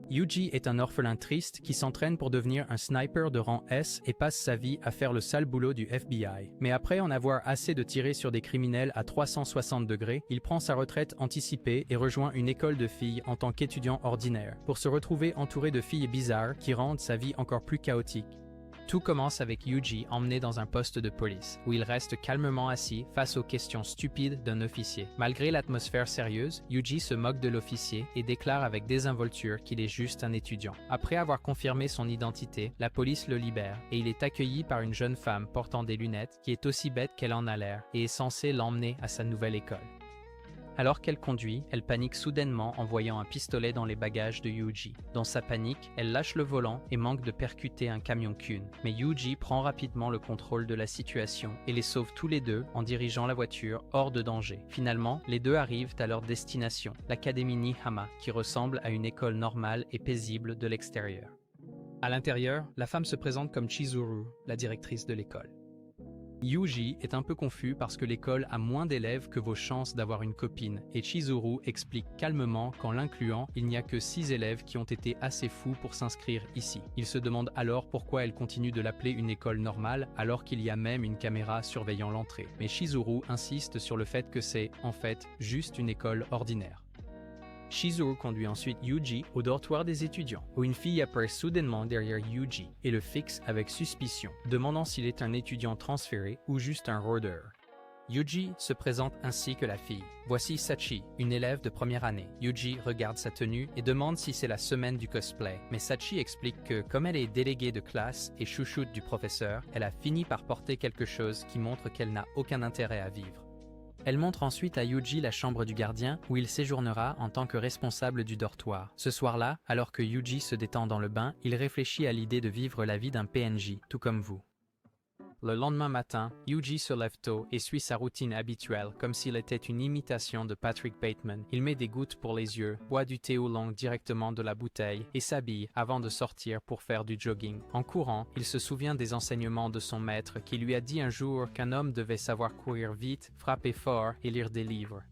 Yuji est un orphelin triste qui s'entraîne pour devenir un sniper de rang S et passe sa vie à faire le sale boulot du FBI. Mais après en avoir assez de tirer sur des criminels à 360 degrés, il prend sa retraite anticipée et rejoint une école de filles en tant qu'étudiant ordinaire, pour se retrouver entouré de filles bizarres qui rendent sa vie encore plus chaotique. Tout commence avec Yuji emmené dans un poste de police, où il reste calmement assis face aux questions stupides d'un officier. Malgré l'atmosphère sérieuse, Yuji se moque de l'officier et déclare avec désinvolture qu'il est juste un étudiant. Après avoir confirmé son identité, la police le libère et il est accueilli par une jeune femme portant des lunettes qui est aussi bête qu'elle en a l'air et est censée l'emmener à sa nouvelle école. Alors qu'elle conduit, elle panique soudainement en voyant un pistolet dans les bagages de Yuji. Dans sa panique, elle lâche le volant et manque de percuter un camion Kun. Mais Yuji prend rapidement le contrôle de la situation et les sauve tous les deux en dirigeant la voiture hors de danger. Finalement, les deux arrivent à leur destination, l'académie Nihama, qui ressemble à une école normale et paisible de l'extérieur. À l'intérieur, la femme se présente comme Chizuru, la directrice de l'école. Yuji est un peu confus parce que l'école a moins d'élèves que vos chances d'avoir une copine et Chizuru explique calmement qu'en l'incluant, il n'y a que 6 élèves qui ont été assez fous pour s'inscrire ici. Il se demande alors pourquoi elle continue de l'appeler une école normale alors qu'il y a même une caméra surveillant l'entrée. Mais Chizuru insiste sur le fait que c'est, en fait, juste une école ordinaire. Chizuru conduit ensuite Yuji au dortoir des étudiants, où une fille apparaît soudainement derrière Yuji et le fixe avec suspicion, demandant s'il est un étudiant transféré ou juste un rôdeur. Yuji se présente ainsi que la fille. Voici Sachi, une élève de première année. Yuji regarde sa tenue et demande si c'est la semaine du cosplay, mais Sachi explique que comme elle est déléguée de classe et chouchoute du professeur, elle a fini par porter quelque chose qui montre qu'elle n'a aucun intérêt à vivre. Elle montre ensuite à Yuji la chambre du gardien où il séjournera en tant que responsable du dortoir. Ce soir-là, alors que Yuji se détend dans le bain, il réfléchit à l'idée de vivre la vie d'un PNJ, tout comme vous. Le lendemain matin, Yuji se lève tôt et suit sa routine habituelle comme s'il était une imitation de Patrick Bateman. Il met des gouttes pour les yeux, boit du thé oolong directement de la bouteille et s'habille avant de sortir pour faire du jogging. En courant, il se souvient des enseignements de son maître qui lui a dit un jour qu'un homme devait savoir courir vite, frapper fort et lire des livres.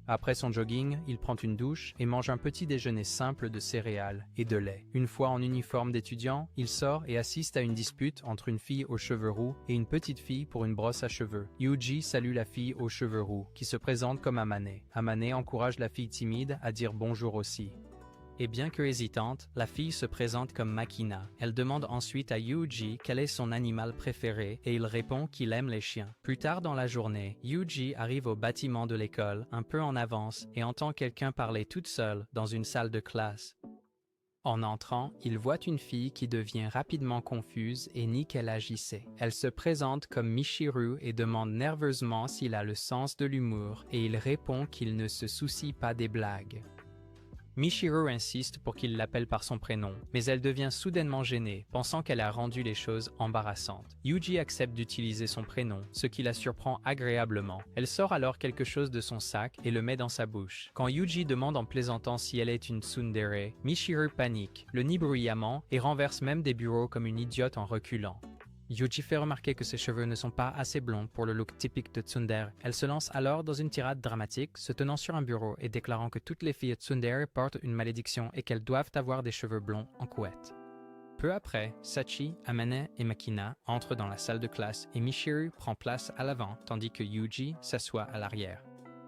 Après son jogging, il prend une douche et mange un petit déjeuner simple de céréales et de lait. Une fois en uniforme d'étudiant, il sort et assiste à une dispute entre une fille aux cheveux roux et une petite fille pour une brosse à cheveux. Yuji salue la fille aux cheveux roux, qui se présente comme Amane. Amane encourage la fille timide à dire bonjour aussi. Et bien que hésitante, la fille se présente comme Makina. Elle demande ensuite à Yuji quel est son animal préféré et il répond qu'il aime les chiens. Plus tard dans la journée, Yuji arrive au bâtiment de l'école, un peu en avance, et entend quelqu'un parler toute seule dans une salle de classe. En entrant, il voit une fille qui devient rapidement confuse et nie qu'elle agissait. Elle se présente comme Michiru et demande nerveusement s'il a le sens de l'humour et il répond qu'il ne se soucie pas des blagues. Michiru insiste pour qu'il l'appelle par son prénom, mais elle devient soudainement gênée, pensant qu'elle a rendu les choses embarrassantes. Yuji accepte d'utiliser son prénom, ce qui la surprend agréablement. Elle sort alors quelque chose de son sac et le met dans sa bouche. Quand Yuji demande en plaisantant si elle est une tsundere, Michiru panique, le nie bruyamment et renverse même des bureaux comme une idiote en reculant. Yuji fait remarquer que ses cheveux ne sont pas assez blonds pour le look typique de tsundere. Elle se lance alors dans une tirade dramatique, se tenant sur un bureau et déclarant que toutes les filles tsundere portent une malédiction et qu'elles doivent avoir des cheveux blonds en couette. Peu après, Sachi, Amane et Makina entrent dans la salle de classe et Michiru prend place à l'avant tandis que Yuji s'assoit à l'arrière.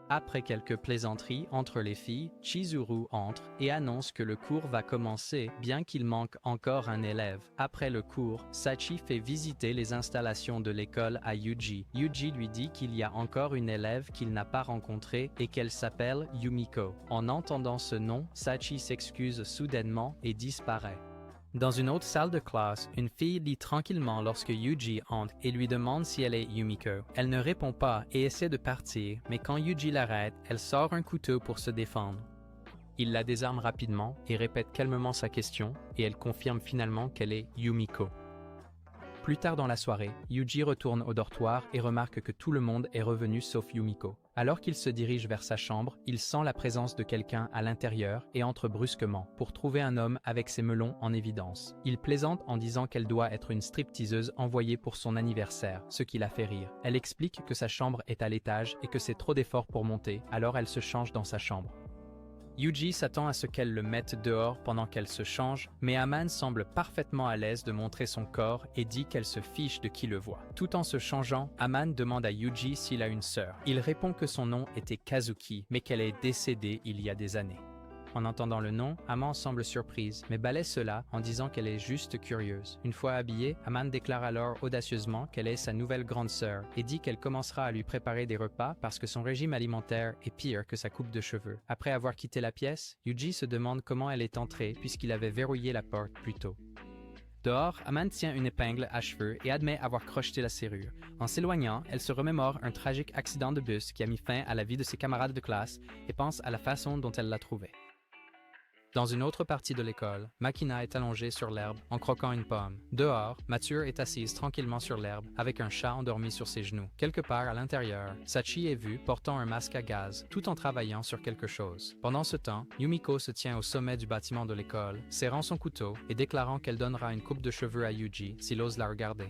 Après quelques plaisanteries entre les filles, Chizuru entre et annonce que le cours va commencer, bien qu'il manque encore un élève. Après le cours, Sachi fait visiter les installations de l'école à Yuji. Yuji lui dit qu'il y a encore une élève qu'il n'a pas rencontrée et qu'elle s'appelle Yumiko. En entendant ce nom, Sachi s'excuse soudainement et disparaît. Dans une autre salle de classe, une fille lit tranquillement lorsque Yuji entre et lui demande si elle est Yumiko. Elle ne répond pas et essaie de partir, mais quand Yuji l'arrête, elle sort un couteau pour se défendre. Il la désarme rapidement et répète calmement sa question, et elle confirme finalement qu'elle est Yumiko. Plus tard dans la soirée, Yuji retourne au dortoir et remarque que tout le monde est revenu sauf Yumiko. Alors qu'il se dirige vers sa chambre, il sent la présence de quelqu'un à l'intérieur et entre brusquement pour trouver un homme avec ses melons en évidence. Il plaisante en disant qu'elle doit être une stripteaseuse envoyée pour son anniversaire, ce qui la fait rire. Elle explique que sa chambre est à l'étage et que c'est trop d'efforts pour monter, alors elle se change dans sa chambre. Yuji s'attend à ce qu'elle le mette dehors pendant qu'elle se change, mais Aman semble parfaitement à l'aise de montrer son corps et dit qu'elle se fiche de qui le voit. Tout en se changeant, Aman demande à Yuji s'il a une sœur. Il répond que son nom était Kazuki, mais qu'elle est décédée il y a des années. En entendant le nom, Aman semble surprise, mais balaie cela en disant qu'elle est juste curieuse. Une fois habillée, Aman déclare alors audacieusement qu'elle est sa nouvelle grande sœur et dit qu'elle commencera à lui préparer des repas parce que son régime alimentaire est pire que sa coupe de cheveux. Après avoir quitté la pièce, Yuji se demande comment elle est entrée puisqu'il avait verrouillé la porte plus tôt. Dehors, Aman tient une épingle à cheveux et admet avoir crocheté la serrure. En s'éloignant, elle se remémore un tragique accident de bus qui a mis fin à la vie de ses camarades de classe et pense à la façon dont elle l'a trouvé. Dans une autre partie de l'école, Makina est allongée sur l'herbe en croquant une pomme. Dehors, Mature est assise tranquillement sur l'herbe avec un chat endormi sur ses genoux. Quelque part à l'intérieur, Sachi est vue portant un masque à gaz tout en travaillant sur quelque chose. Pendant ce temps, Yumiko se tient au sommet du bâtiment de l'école, serrant son couteau et déclarant qu'elle donnera une coupe de cheveux à Yuji s'il ose la regarder.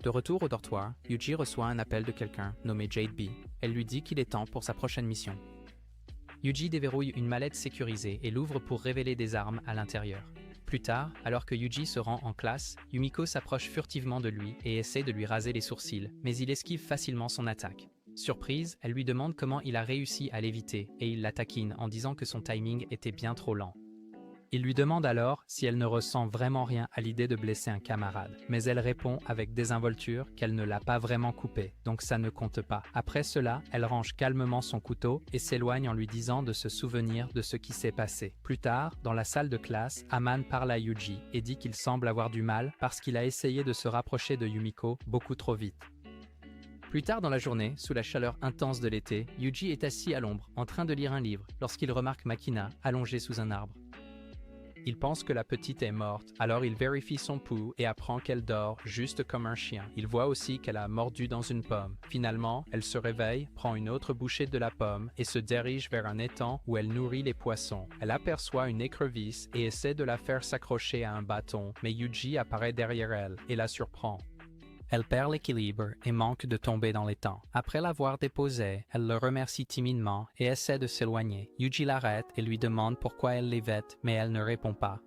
De retour au dortoir, Yuji reçoit un appel de quelqu'un nommé Jade B. Elle lui dit qu'il est temps pour sa prochaine mission. Yuji déverrouille une mallette sécurisée et l'ouvre pour révéler des armes à l'intérieur. Plus tard, alors que Yuji se rend en classe, Yumiko s'approche furtivement de lui et essaie de lui raser les sourcils, mais il esquive facilement son attaque. Surprise, elle lui demande comment il a réussi à l'éviter et il la taquine en disant que son timing était bien trop lent. Il lui demande alors si elle ne ressent vraiment rien à l'idée de blesser un camarade, mais elle répond avec désinvolture qu'elle ne l'a pas vraiment coupé, donc ça ne compte pas. Après cela, elle range calmement son couteau et s'éloigne en lui disant de se souvenir de ce qui s'est passé. Plus tard, dans la salle de classe, Aman parle à Yuji et dit qu'il semble avoir du mal parce qu'il a essayé de se rapprocher de Yumiko beaucoup trop vite. Plus tard dans la journée, sous la chaleur intense de l'été, Yuji est assis à l'ombre, en train de lire un livre, lorsqu'il remarque Makina allongée sous un arbre. Il pense que la petite est morte, alors il vérifie son pouls et apprend qu'elle dort juste comme un chien. Il voit aussi qu'elle a mordu dans une pomme. Finalement, elle se réveille, prend une autre bouchée de la pomme et se dirige vers un étang où elle nourrit les poissons. Elle aperçoit une écrevisse et essaie de la faire s'accrocher à un bâton, mais Yuji apparaît derrière elle et la surprend. Elle perd l'équilibre et manque de tomber dans l'étang. Après l'avoir déposée, elle le remercie timidement et essaie de s'éloigner. Yuji l'arrête et lui demande pourquoi elle l'évite, mais elle ne répond pas.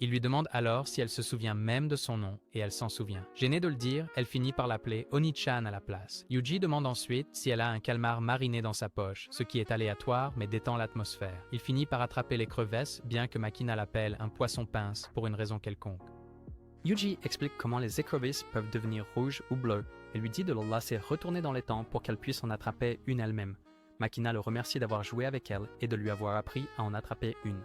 Il lui demande alors si elle se souvient même de son nom, et elle s'en souvient. Gênée de le dire, elle finit par l'appeler Oni-chan à la place. Yuji demande ensuite si elle a un calmar mariné dans sa poche, ce qui est aléatoire mais détend l'atmosphère. Il finit par attraper les crevesses, bien que Makina l'appelle un poisson-pince pour une raison quelconque. Yuji explique comment les écrevisses peuvent devenir rouges ou bleues et lui dit de le laisser retourner dans l'étang pour qu'elle puisse en attraper une elle-même. Makina le remercie d'avoir joué avec elle et de lui avoir appris à en attraper une.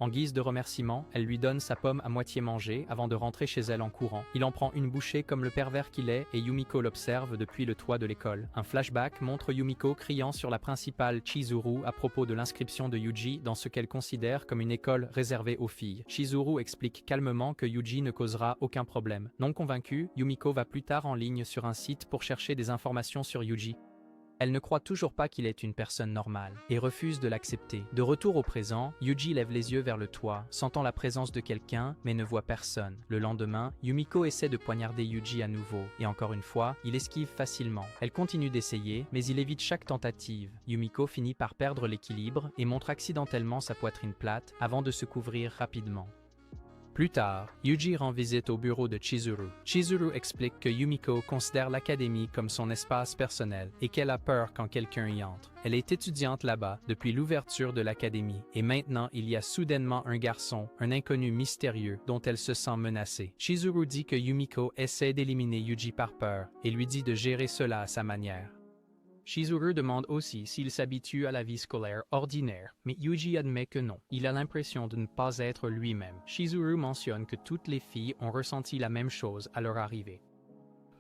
En guise de remerciement, elle lui donne sa pomme à moitié mangée avant de rentrer chez elle en courant. Il en prend une bouchée comme le pervers qu'il est et Yumiko l'observe depuis le toit de l'école. Un flashback montre Yumiko criant sur la principale Chizuru à propos de l'inscription de Yuji dans ce qu'elle considère comme une école réservée aux filles. Chizuru explique calmement que Yuji ne causera aucun problème. Non convaincue, Yumiko va plus tard en ligne sur un site pour chercher des informations sur Yuji. Elle ne croit toujours pas qu'il est une personne normale et refuse de l'accepter. De retour au présent, Yuji lève les yeux vers le toit, sentant la présence de quelqu'un mais ne voit personne. Le lendemain, Yumiko essaie de poignarder Yuji à nouveau et encore une fois, il esquive facilement. Elle continue d'essayer, mais il évite chaque tentative. Yumiko finit par perdre l'équilibre et montre accidentellement sa poitrine plate avant de se couvrir rapidement. Plus tard, Yuji rend visite au bureau de Chizuru. Chizuru explique que Yumiko considère l'académie comme son espace personnel et qu'elle a peur quand quelqu'un y entre. Elle est étudiante là-bas depuis l'ouverture de l'académie et maintenant il y a soudainement un garçon, un inconnu mystérieux dont elle se sent menacée. Chizuru dit que Yumiko essaie d'éliminer Yuji par peur et lui dit de gérer cela à sa manière. Chizuru demande aussi s'il s'habitue à la vie scolaire ordinaire, mais Yuji admet que non. Il a l'impression de ne pas être lui-même. Chizuru mentionne que toutes les filles ont ressenti la même chose à leur arrivée.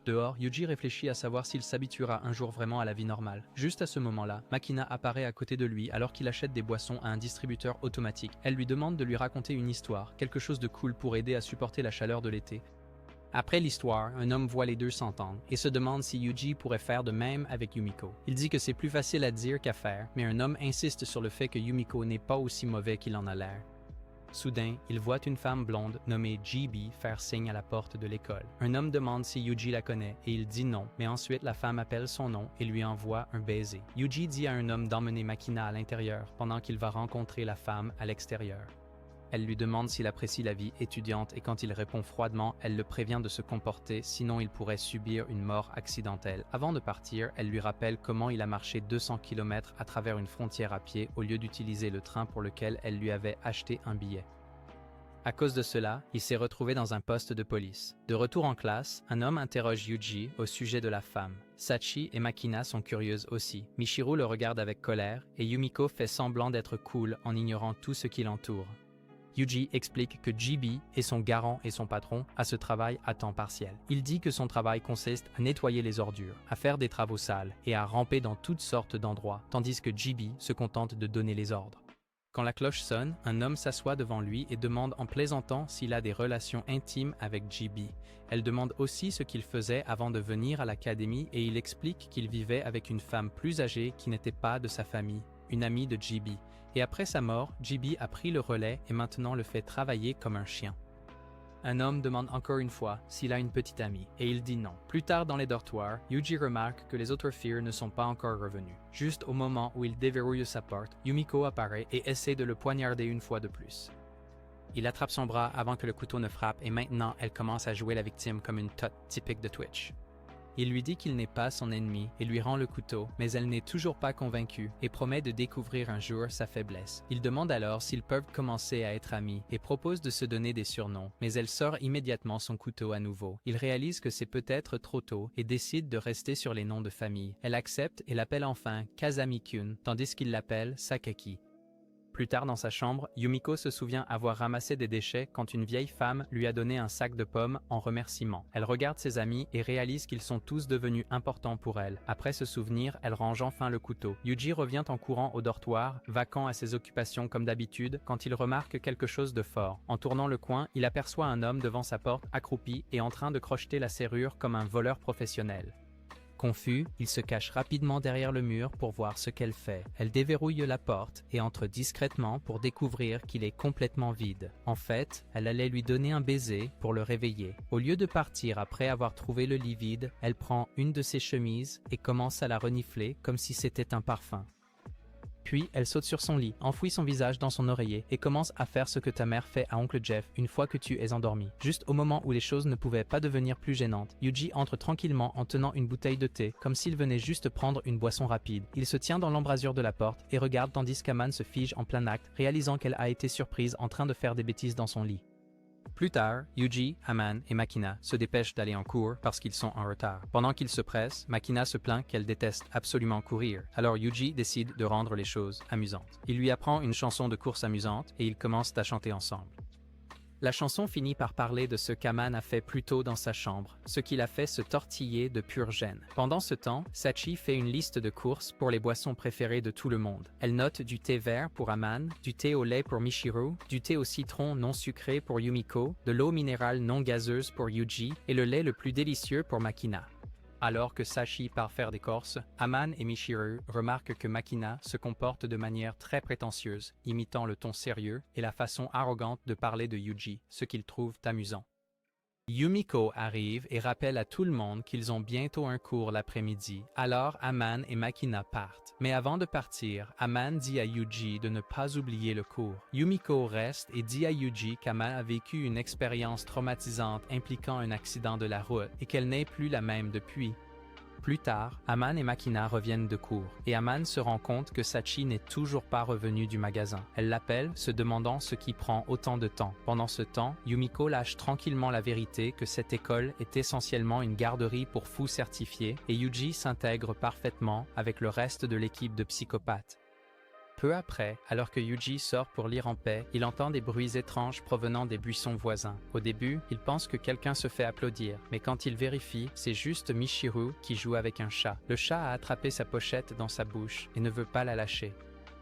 Dehors, Yuji réfléchit à savoir s'il s'habituera un jour vraiment à la vie normale. Juste à ce moment-là, Makina apparaît à côté de lui alors qu'il achète des boissons à un distributeur automatique. Elle lui demande de lui raconter une histoire, quelque chose de cool pour aider à supporter la chaleur de l'été. Après l'histoire, un homme voit les deux s'entendre et se demande si Yuji pourrait faire de même avec Yumiko. Il dit que c'est plus facile à dire qu'à faire, mais un homme insiste sur le fait que Yumiko n'est pas aussi mauvais qu'il en a l'air. Soudain, il voit une femme blonde nommée GB faire signe à la porte de l'école. Un homme demande si Yuji la connaît et il dit non, mais ensuite la femme appelle son nom et lui envoie un baiser. Yuji dit à un homme d'emmener Makina à l'intérieur pendant qu'il va rencontrer la femme à l'extérieur. Elle lui demande s'il apprécie la vie étudiante et quand il répond froidement, elle le prévient de se comporter, sinon il pourrait subir une mort accidentelle. Avant de partir, elle lui rappelle comment il a marché 200 km à travers une frontière à pied au lieu d'utiliser le train pour lequel elle lui avait acheté un billet. À cause de cela, il s'est retrouvé dans un poste de police. De retour en classe, un homme interroge Yuji au sujet de la femme. Sachi et Makina sont curieuses aussi. Michiru le regarde avec colère et Yumiko fait semblant d'être cool en ignorant tout ce qui l'entoure. Yuji explique que GB est son garant et son patron à ce travail à temps partiel. Il dit que son travail consiste à nettoyer les ordures, à faire des travaux sales et à ramper dans toutes sortes d'endroits, tandis que GB se contente de donner les ordres. Quand la cloche sonne, un homme s'assoit devant lui et demande en plaisantant s'il a des relations intimes avec GB. Elle demande aussi ce qu'il faisait avant de venir à l'académie et il explique qu'il vivait avec une femme plus âgée qui n'était pas de sa famille, une amie de GB. Et après sa mort, GB a pris le relais et maintenant le fait travailler comme un chien. Un homme demande encore une fois s'il a une petite amie, et il dit non. Plus tard dans les dortoirs, Yuji remarque que les autres filles ne sont pas encore revenues. Juste au moment où il déverrouille sa porte, Yumiko apparaît et essaie de le poignarder une fois de plus. Il attrape son bras avant que le couteau ne frappe et maintenant elle commence à jouer la victime comme une tote typique de Twitch. Il lui dit qu'il n'est pas son ennemi et lui rend le couteau, mais elle n'est toujours pas convaincue et promet de découvrir un jour sa faiblesse. Il demande alors s'ils peuvent commencer à être amis et propose de se donner des surnoms, mais elle sort immédiatement son couteau à nouveau. Il réalise que c'est peut-être trop tôt et décide de rester sur les noms de famille. Elle accepte et l'appelle enfin Kazami-kun, tandis qu'il l'appelle Sakaki. Plus tard dans sa chambre, Yumiko se souvient avoir ramassé des déchets quand une vieille femme lui a donné un sac de pommes en remerciement. Elle regarde ses amis et réalise qu'ils sont tous devenus importants pour elle. Après ce souvenir, elle range enfin le couteau. Yuji revient en courant au dortoir, vacant à ses occupations comme d'habitude, quand il remarque quelque chose de fort. En tournant le coin, il aperçoit un homme devant sa porte accroupi et en train de crocheter la serrure comme un voleur professionnel. Confus, il se cache rapidement derrière le mur pour voir ce qu'elle fait. Elle déverrouille la porte et entre discrètement pour découvrir qu'il est complètement vide. En fait, elle allait lui donner un baiser pour le réveiller. Au lieu de partir après avoir trouvé le lit vide, elle prend une de ses chemises et commence à la renifler comme si c'était un parfum. Puis, elle saute sur son lit, enfouit son visage dans son oreiller et commence à faire ce que ta mère fait à oncle Jeff une fois que tu es endormi. Juste au moment où les choses ne pouvaient pas devenir plus gênantes, Yuji entre tranquillement en tenant une bouteille de thé, comme s'il venait juste prendre une boisson rapide. Il se tient dans l'embrasure de la porte et regarde tandis qu'Aman se fige en plein acte, réalisant qu'elle a été surprise en train de faire des bêtises dans son lit. Plus tard, Yuji, Aman et Makina se dépêchent d'aller en cours parce qu'ils sont en retard. Pendant qu'ils se pressent, Makina se plaint qu'elle déteste absolument courir. Alors Yuji décide de rendre les choses amusantes. Il lui apprend une chanson de course amusante et ils commencent à chanter ensemble. La chanson finit par parler de ce qu'Aman a fait plus tôt dans sa chambre, ce qui l'a fait se tortiller de pure gêne. Pendant ce temps, Sachi fait une liste de courses pour les boissons préférées de tout le monde. Elle note du thé vert pour Aman, du thé au lait pour Michiru, du thé au citron non sucré pour Yumiko, de l'eau minérale non gazeuse pour Yuji et le lait le plus délicieux pour Makina. Alors que Sachi part faire des courses, Aman et Michiru remarquent que Makina se comporte de manière très prétentieuse, imitant le ton sérieux et la façon arrogante de parler de Yuji, ce qu'ils trouvent amusant. Yumiko arrive et rappelle à tout le monde qu'ils ont bientôt un cours l'après-midi, alors Aman et Makina partent. Mais avant de partir, Aman dit à Yuji de ne pas oublier le cours. Yumiko reste et dit à Yuji qu'Aman a vécu une expérience traumatisante impliquant un accident de la route et qu'elle n'est plus la même depuis. Plus tard, Aman et Makina reviennent de cours, et Aman se rend compte que Sachi n'est toujours pas revenu du magasin. Elle l'appelle, se demandant ce qui prend autant de temps. Pendant ce temps, Yumiko lâche tranquillement la vérité que cette école est essentiellement une garderie pour fous certifiés, et Yuji s'intègre parfaitement avec le reste de l'équipe de psychopathes. Peu après, alors que Yuji sort pour lire en paix, il entend des bruits étranges provenant des buissons voisins. Au début, il pense que quelqu'un se fait applaudir, mais quand il vérifie, c'est juste Michiru qui joue avec un chat. Le chat a attrapé sa pochette dans sa bouche et ne veut pas la lâcher.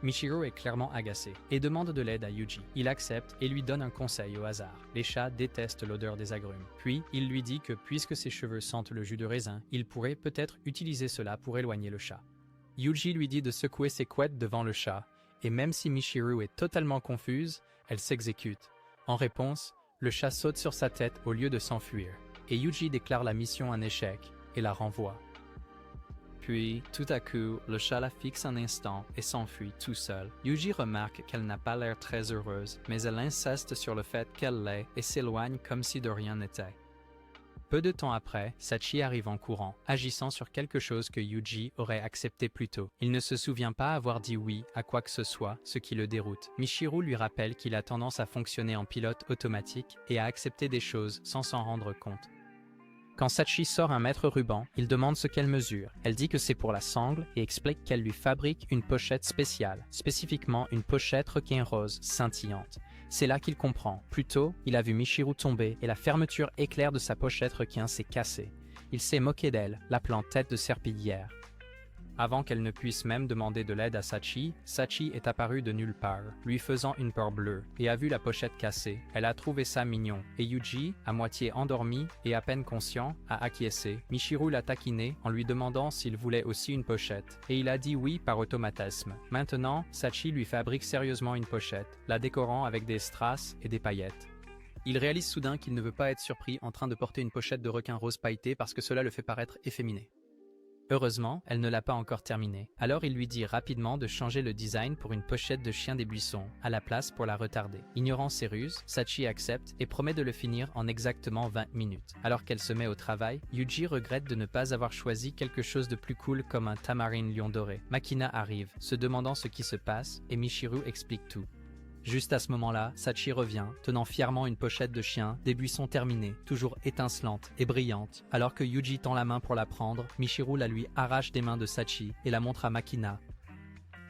Michiru est clairement agacé et demande de l'aide à Yuji. Il accepte et lui donne un conseil au hasard. Les chats détestent l'odeur des agrumes. Puis, il lui dit que puisque ses cheveux sentent le jus de raisin, il pourrait peut-être utiliser cela pour éloigner le chat. Yuji lui dit de secouer ses couettes devant le chat, et même si Michiru est totalement confuse, Elle s'exécute. En réponse, le chat saute sur sa tête au lieu de s'enfuir, et Yuji déclare la mission un échec et la renvoie. Puis, tout à coup, le chat la fixe un instant et s'enfuit tout seul. Yuji remarque qu'elle n'a pas l'air très heureuse, mais elle insiste sur le fait qu'elle l'est et s'éloigne comme si de rien n'était. Peu de temps après, Sachi arrive en courant, agissant sur quelque chose que Yuji aurait accepté plus tôt. Il ne se souvient pas avoir dit oui à quoi que ce soit, ce qui le déroute. Michiru lui rappelle qu'il a tendance à fonctionner en pilote automatique et à accepter des choses sans s'en rendre compte. Quand Sachi sort un mètre ruban, il demande ce qu'elle mesure. Elle dit que c'est pour la sangle et explique qu'elle lui fabrique une pochette spéciale, spécifiquement une pochette requin rose scintillante. C'est là qu'il comprend. Plus tôt, il a vu Michiru tomber et la fermeture éclair de sa pochette requin s'est cassée. Il s'est moqué d'elle, l'appelant tête de serpillière. Avant qu'elle ne puisse même demander de l'aide à Sachi, Sachi est apparue de nulle part, lui faisant une peur bleue, et a vu la pochette cassée. Elle a trouvé ça mignon, et Yuji, à moitié endormi et à peine conscient, a acquiescé. Michiru l'a taquiné en lui demandant s'il voulait aussi une pochette, et il a dit oui par automatisme. Maintenant, Sachi lui fabrique sérieusement une pochette, la décorant avec des strass et des paillettes. Il réalise soudain qu'il ne veut pas être surpris en train de porter une pochette de requin rose pailleté parce que cela le fait paraître efféminé. Heureusement, elle ne l'a pas encore terminé. Alors il lui dit rapidement de changer le design pour une pochette de chien des buissons, à la place pour la retarder. Ignorant ses ruses, Sachi accepte et promet de le finir en exactement 20 minutes. Alors qu'elle se met au travail, Yuji regrette de ne pas avoir choisi quelque chose de plus cool comme un tamarin lion doré. Makina arrive, se demandant ce qui se passe, et Michiru explique tout. Juste à ce moment-là, Sachi revient, tenant fièrement une pochette de chien, des buissons terminés, toujours étincelante et brillante. Alors que Yuji tend la main pour la prendre, Michiru la lui arrache des mains de Sachi et la montre à Makina.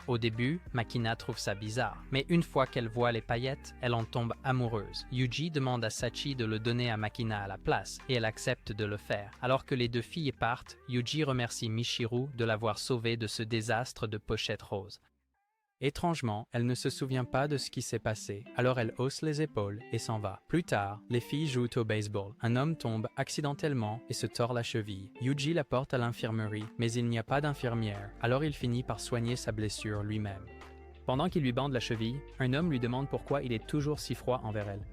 Au début, Makina trouve ça bizarre, mais une fois qu'elle voit les paillettes, elle en tombe amoureuse. Yuji demande à Sachi de le donner à Makina à la place, et elle accepte de le faire. Alors que les deux filles partent, Yuji remercie Michiru de l'avoir sauvée de ce désastre de pochette rose. Étrangement, elle ne se souvient pas de ce qui s'est passé, alors elle hausse les épaules et s'en va. Plus tard, les filles jouent au baseball. Un homme tombe accidentellement et se tord la cheville. Yuji la porte à l'infirmerie, mais il n'y a pas d'infirmière, alors il finit par soigner sa blessure lui-même. Pendant qu'il lui bande la cheville, un homme lui demande pourquoi il est toujours si froid envers elle.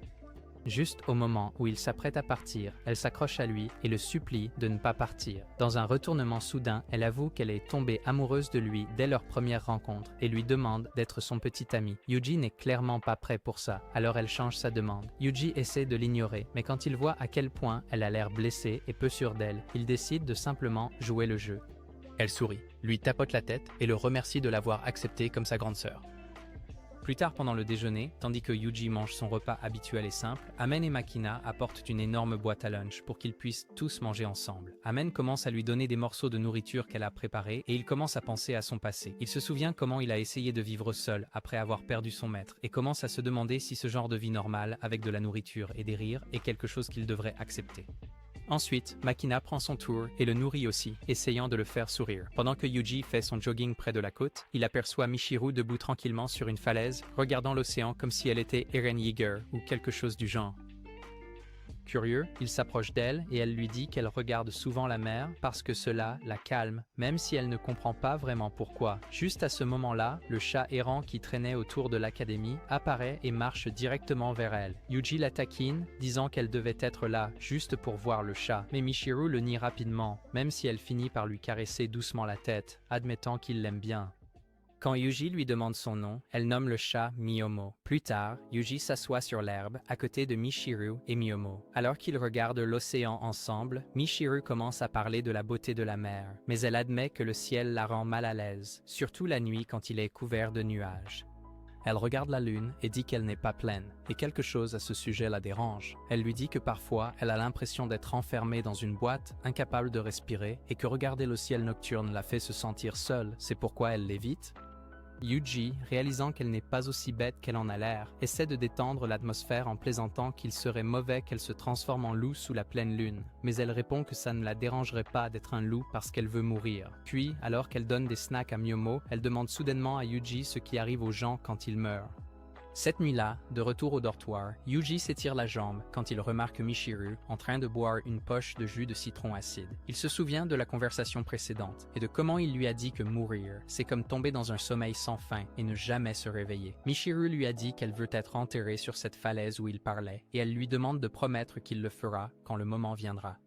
Juste au moment où il s'apprête à partir, elle s'accroche à lui et le supplie de ne pas partir. Dans un retournement soudain, elle avoue qu'elle est tombée amoureuse de lui dès leur première rencontre et lui demande d'être son petit ami. Yuji n'est clairement pas prêt pour ça, alors elle change sa demande. Yuji essaie de l'ignorer, mais quand il voit à quel point elle a l'air blessée et peu sûre d'elle, il décide de simplement jouer le jeu. Elle sourit, lui tapote la tête et le remercie de l'avoir accepté comme sa grande sœur. Plus tard pendant le déjeuner, tandis que Yuji mange son repas habituel et simple, Amen et Makina apportent une énorme boîte à lunch pour qu'ils puissent tous manger ensemble. Amen commence à lui donner des morceaux de nourriture qu'elle a préparés et il commence à penser à son passé. Il se souvient comment il a essayé de vivre seul après avoir perdu son maître et commence à se demander si ce genre de vie normale avec de la nourriture et des rires est quelque chose qu'il devrait accepter. Ensuite, Makina prend son tour et le nourrit aussi, essayant de le faire sourire. Pendant que Yuji fait son jogging près de la côte, il aperçoit Michiru debout tranquillement sur une falaise, regardant l'océan comme si elle était Eren Yeager ou quelque chose du genre. Curieux, il s'approche d'elle et elle lui dit qu'elle regarde souvent la mer parce que cela la calme, même si elle ne comprend pas vraiment pourquoi. Juste à ce moment-là, le chat errant qui traînait autour de l'académie apparaît et marche directement vers elle. Yuji la taquine, disant qu'elle devait être là juste pour voir le chat, mais Michiru le nie rapidement, même si elle finit par lui caresser doucement la tête, admettant qu'il l'aime bien. Quand Yuji lui demande son nom, elle nomme le chat Miyomo. Plus tard, Yuji s'assoit sur l'herbe à côté de Michiru et Miyomo. Alors qu'ils regardent l'océan ensemble, Michiru commence à parler de la beauté de la mer, mais elle admet que le ciel la rend mal à l'aise, surtout la nuit quand il est couvert de nuages. Elle regarde la lune et dit qu'elle n'est pas pleine, et quelque chose à ce sujet la dérange. Elle lui dit que parfois, elle a l'impression d'être enfermée dans une boîte, incapable de respirer, et que regarder le ciel nocturne la fait se sentir seule, c'est pourquoi elle l'évite. Yuji, réalisant qu'elle n'est pas aussi bête qu'elle en a l'air, essaie de détendre l'atmosphère en plaisantant qu'il serait mauvais qu'elle se transforme en loup sous la pleine lune, mais elle répond que ça ne la dérangerait pas d'être un loup parce qu'elle veut mourir. Puis, alors qu'elle donne des snacks à Miyomo, elle demande soudainement à Yuji ce qui arrive aux gens quand ils meurent. Cette nuit-là, de retour au dortoir, Yuji s'étire la jambe quand il remarque Michiru en train de boire une poche de jus de citron acide. Il se souvient de la conversation précédente et de comment il lui a dit que mourir, c'est comme tomber dans un sommeil sans fin et ne jamais se réveiller. Michiru lui a dit qu'elle veut être enterrée sur cette falaise où il parlait et elle lui demande de promettre qu'il le fera quand le moment viendra.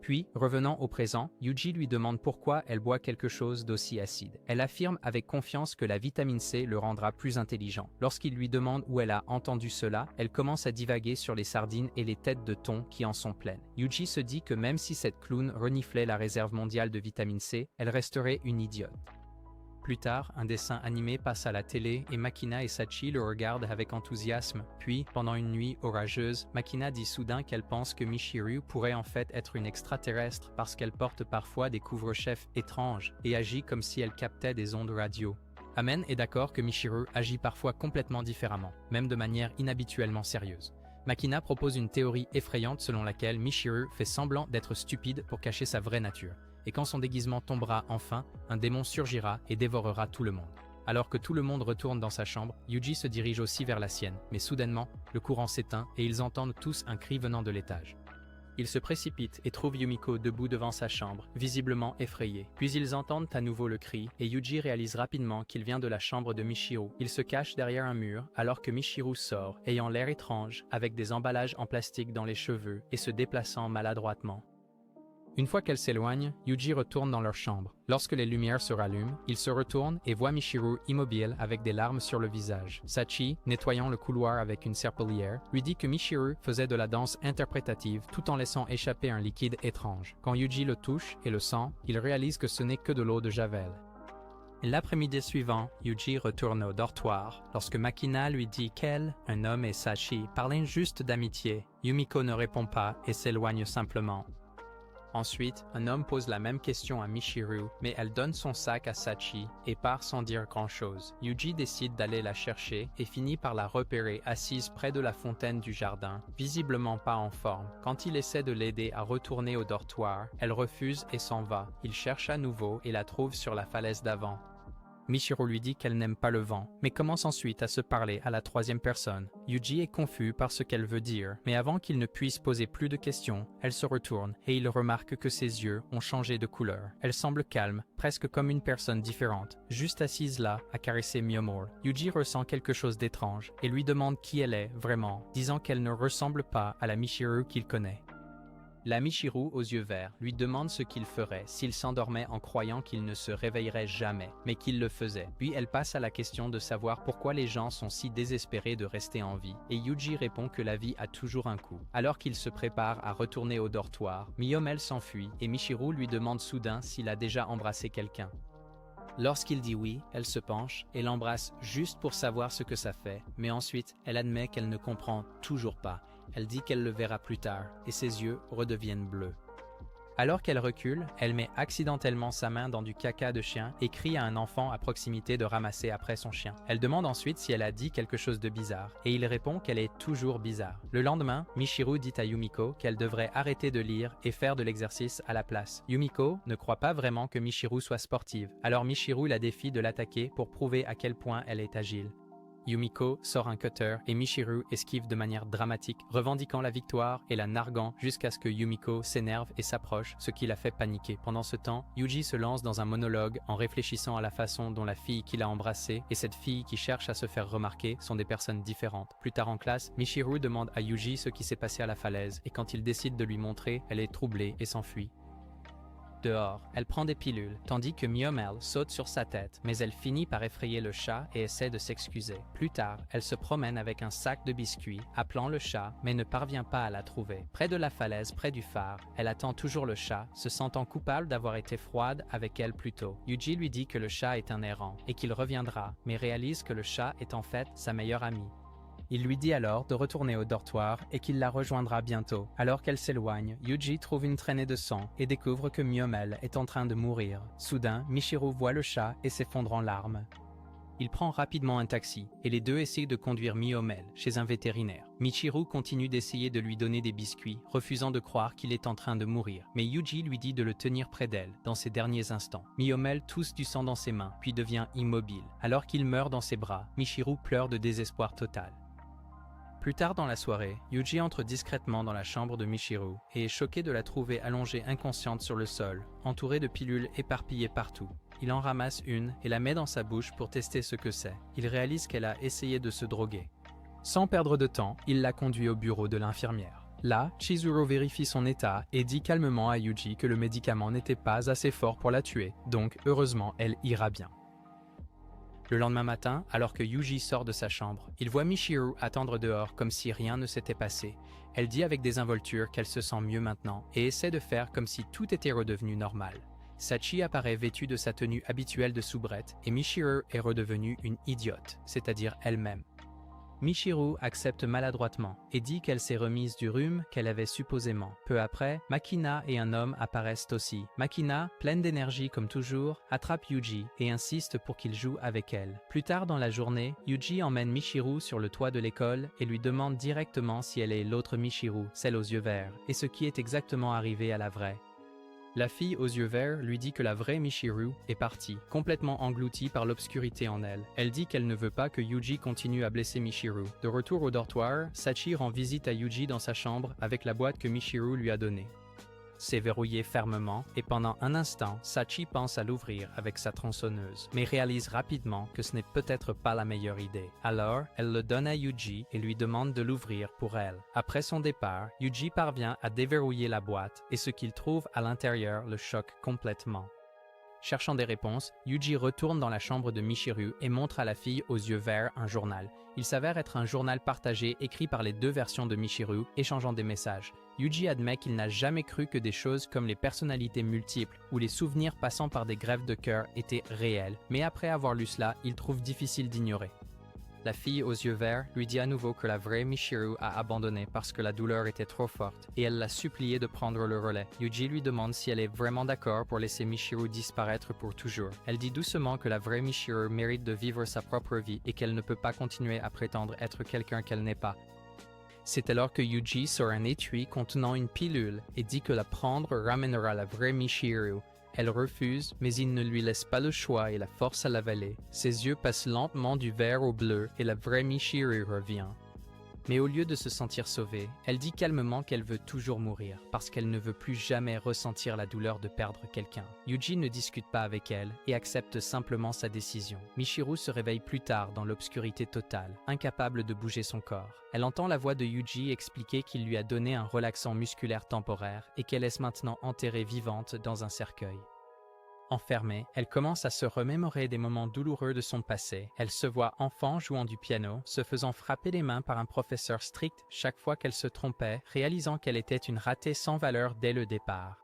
Puis, revenant au présent, Yuji lui demande pourquoi elle boit quelque chose d'aussi acide. Elle affirme avec confiance que la vitamine C le rendra plus intelligent. Lorsqu'il lui demande où elle a entendu cela, elle commence à divaguer sur les sardines et les têtes de thon qui en sont pleines. Yuji se dit que même si cette clown reniflait la réserve mondiale de vitamine C, elle resterait une idiote. Plus tard, un dessin animé passe à la télé et Makina et Sachi le regardent avec enthousiasme. Puis, pendant une nuit orageuse, Makina dit soudain qu'elle pense que Michiru pourrait en fait être une extraterrestre parce qu'elle porte parfois des couvre-chefs étranges et agit comme si elle captait des ondes radio. Amen est d'accord que Michiru agit parfois complètement différemment, même de manière inhabituellement sérieuse. Makina propose une théorie effrayante selon laquelle Michiru fait semblant d'être stupide pour cacher sa vraie nature. Et quand son déguisement tombera enfin, un démon surgira et dévorera tout le monde. Alors que tout le monde retourne dans sa chambre, Yuji se dirige aussi vers la sienne, mais soudainement, le courant s'éteint et ils entendent tous un cri venant de l'étage. Ils se précipitent et trouvent Yumiko debout devant sa chambre, visiblement effrayée. Puis ils entendent à nouveau le cri et Yuji réalise rapidement qu'il vient de la chambre de Michiru. Il se cache derrière un mur alors que Michiru sort, ayant l'air étrange, avec des emballages en plastique dans les cheveux et se déplaçant maladroitement. Une fois qu'elle s'éloigne, Yuji retourne dans leur chambre. Lorsque les lumières se rallument, il se retourne et voit Michiru immobile avec des larmes sur le visage. Sachi, nettoyant le couloir avec une serpillière, lui dit que Michiru faisait de la danse interprétative tout en laissant échapper un liquide étrange. Quand Yuji le touche et le sent, il réalise que ce n'est que de l'eau de Javel. L'après-midi suivant, Yuji retourne au dortoir. Lorsque Makina lui dit qu'elle, un homme et Sachi parlent juste d'amitié, Yumiko ne répond pas et s'éloigne simplement. Ensuite, un homme pose la même question à Michiru, mais elle donne son sac à Sachi et part sans dire grand-chose. Yuji décide d'aller la chercher et finit par la repérer assise près de la fontaine du jardin, visiblement pas en forme. Quand il essaie de l'aider à retourner au dortoir, elle refuse et s'en va. Il cherche à nouveau et la trouve sur la falaise d'avant. Michiru lui dit qu'elle n'aime pas le vent, mais commence ensuite à se parler à la troisième personne. Yuji est confus par ce qu'elle veut dire, mais avant qu'il ne puisse poser plus de questions, elle se retourne et il remarque que ses yeux ont changé de couleur. Elle semble calme, presque comme une personne différente, juste assise là à caresser Miyomori. Yuji ressent quelque chose d'étrange et lui demande qui elle est vraiment, disant qu'elle ne ressemble pas à la Michiru qu'il connaît. La Michiru aux yeux verts lui demande ce qu'il ferait s'il s'endormait en croyant qu'il ne se réveillerait jamais, mais qu'il le faisait. Puis elle passe à la question de savoir pourquoi les gens sont si désespérés de rester en vie, et Yuji répond que la vie a toujours un coût. Alors qu'il se prépare à retourner au dortoir, Miyomel s'enfuit et Michiru lui demande soudain s'il a déjà embrassé quelqu'un. Lorsqu'il dit oui, elle se penche et l'embrasse juste pour savoir ce que ça fait, mais ensuite elle admet qu'elle ne comprend toujours pas. Elle dit qu'elle le verra plus tard et ses yeux redeviennent bleus. Alors qu'elle recule, elle met accidentellement sa main dans du caca de chien et crie à un enfant à proximité de ramasser après son chien. Elle demande ensuite si elle a dit quelque chose de bizarre et il répond qu'elle est toujours bizarre. Le lendemain, Michiru dit à Yumiko qu'elle devrait arrêter de lire et faire de l'exercice à la place. Yumiko ne croit pas vraiment que Michiru soit sportive, alors Michiru la défie de l'attaquer pour prouver à quel point elle est agile. Yumiko sort un cutter et Michiru esquive de manière dramatique, revendiquant la victoire et la narguant jusqu'à ce que Yumiko s'énerve et s'approche, ce qui la fait paniquer. Pendant ce temps, Yuji se lance dans un monologue en réfléchissant à la façon dont la fille qu'il a embrassée et cette fille qui cherche à se faire remarquer sont des personnes différentes. Plus tard en classe, Michiru demande à Yuji ce qui s'est passé à la falaise et quand il décide de lui montrer, elle est troublée et s'enfuit. Dehors, elle prend des pilules, tandis que Miyomel saute sur sa tête, mais elle finit par effrayer le chat et essaie de s'excuser. Plus tard, elle se promène avec un sac de biscuits, appelant le chat, mais ne parvient pas à la trouver. Près de la falaise, près du phare, elle attend toujours le chat, se sentant coupable d'avoir été froide avec elle plus tôt. Yuji lui dit que le chat est un errant et qu'il reviendra, mais réalise que le chat est en fait sa meilleure amie. Il lui dit alors de retourner au dortoir et qu'il la rejoindra bientôt. Alors qu'elle s'éloigne, Yuji trouve une traînée de sang et découvre que Miyomel est en train de mourir. Soudain, Michiru voit le chat et s'effondre en larmes. Il prend rapidement un taxi et les deux essayent de conduire Miyomel chez un vétérinaire. Michiru continue d'essayer de lui donner des biscuits, refusant de croire qu'il est en train de mourir. Mais Yuji lui dit de le tenir près d'elle dans ses derniers instants. Miyomel tousse du sang dans ses mains, puis devient immobile. Alors qu'il meurt dans ses bras, Michiru pleure de désespoir total. Plus tard dans la soirée, Yuji entre discrètement dans la chambre de Michiru et est choqué de la trouver allongée inconsciente sur le sol, entourée de pilules éparpillées partout. Il en ramasse une et la met dans sa bouche pour tester ce que c'est. Il réalise qu'elle a essayé de se droguer. Sans perdre de temps, il la conduit au bureau de l'infirmière. Là, Chizuru vérifie son état et dit calmement à Yuji que le médicament n'était pas assez fort pour la tuer, donc heureusement elle ira bien. Le lendemain matin, alors que Yuji sort de sa chambre, il voit Michiru attendre dehors comme si rien ne s'était passé. Elle dit avec désinvolture qu'elle se sent mieux maintenant et essaie de faire comme si tout était redevenu normal. Sachi apparaît vêtue de sa tenue habituelle de soubrette et Michiru est redevenue une idiote, c'est-à-dire elle-même. Michiru accepte maladroitement et dit qu'elle s'est remise du rhume qu'elle avait supposément. Peu après, Makina et un homme apparaissent aussi. Makina, pleine d'énergie comme toujours, attrape Yuji et insiste pour qu'il joue avec elle. Plus tard dans la journée, Yuji emmène Michiru sur le toit de l'école et lui demande directement si elle est l'autre Michiru, celle aux yeux verts, et ce qui est exactement arrivé à la vraie. La fille aux yeux verts lui dit que la vraie Michiru est partie, complètement engloutie par l'obscurité en elle. Elle dit qu'elle ne veut pas que Yuji continue à blesser Michiru. De retour au dortoir, Sachi rend visite à Yuji dans sa chambre avec la boîte que Michiru lui a donnée. C'est verrouillé fermement et pendant un instant, Sachi pense à l'ouvrir avec sa tronçonneuse, mais réalise rapidement que ce n'est peut-être pas la meilleure idée. Alors, elle le donne à Yuji et lui demande de l'ouvrir pour elle. Après son départ, Yuji parvient à déverrouiller la boîte et ce qu'il trouve à l'intérieur le choque complètement. Cherchant des réponses, Yuji retourne dans la chambre de Michiru et montre à la fille aux yeux verts un journal. Il s'avère être un journal partagé écrit par les deux versions de Michiru, échangeant des messages. Yuji admet qu'il n'a jamais cru que des choses comme les personnalités multiples ou les souvenirs passant par des grèves de cœur étaient réels, mais après avoir lu cela, il trouve difficile d'ignorer. La fille aux yeux verts lui dit à nouveau que la vraie Michiru a abandonné parce que la douleur était trop forte et elle l'a supplié de prendre le relais. Yuji lui demande si elle est vraiment d'accord pour laisser Michiru disparaître pour toujours. Elle dit doucement que la vraie Michiru mérite de vivre sa propre vie et qu'elle ne peut pas continuer à prétendre être quelqu'un qu'elle n'est pas. C'est alors que Yuji sort un étui contenant une pilule et dit que la prendre ramènera la vraie Michiru. Elle refuse, mais il ne lui laisse pas le choix et la force à l'avaler. Ses yeux passent lentement du vert au bleu et la vraie Michiru revient. Mais au lieu de se sentir sauvée, elle dit calmement qu'elle veut toujours mourir, parce qu'elle ne veut plus jamais ressentir la douleur de perdre quelqu'un. Yuji ne discute pas avec elle et accepte simplement sa décision. Michiru se réveille plus tard dans l'obscurité totale, incapable de bouger son corps. Elle entend la voix de Yuji expliquer qu'il lui a donné un relaxant musculaire temporaire et qu'elle est maintenant enterrée vivante dans un cercueil. Enfermée, elle commence à se remémorer des moments douloureux de son passé. Elle se voit enfant jouant du piano, se faisant frapper les mains par un professeur strict chaque fois qu'elle se trompait, réalisant qu'elle était une ratée sans valeur dès le départ.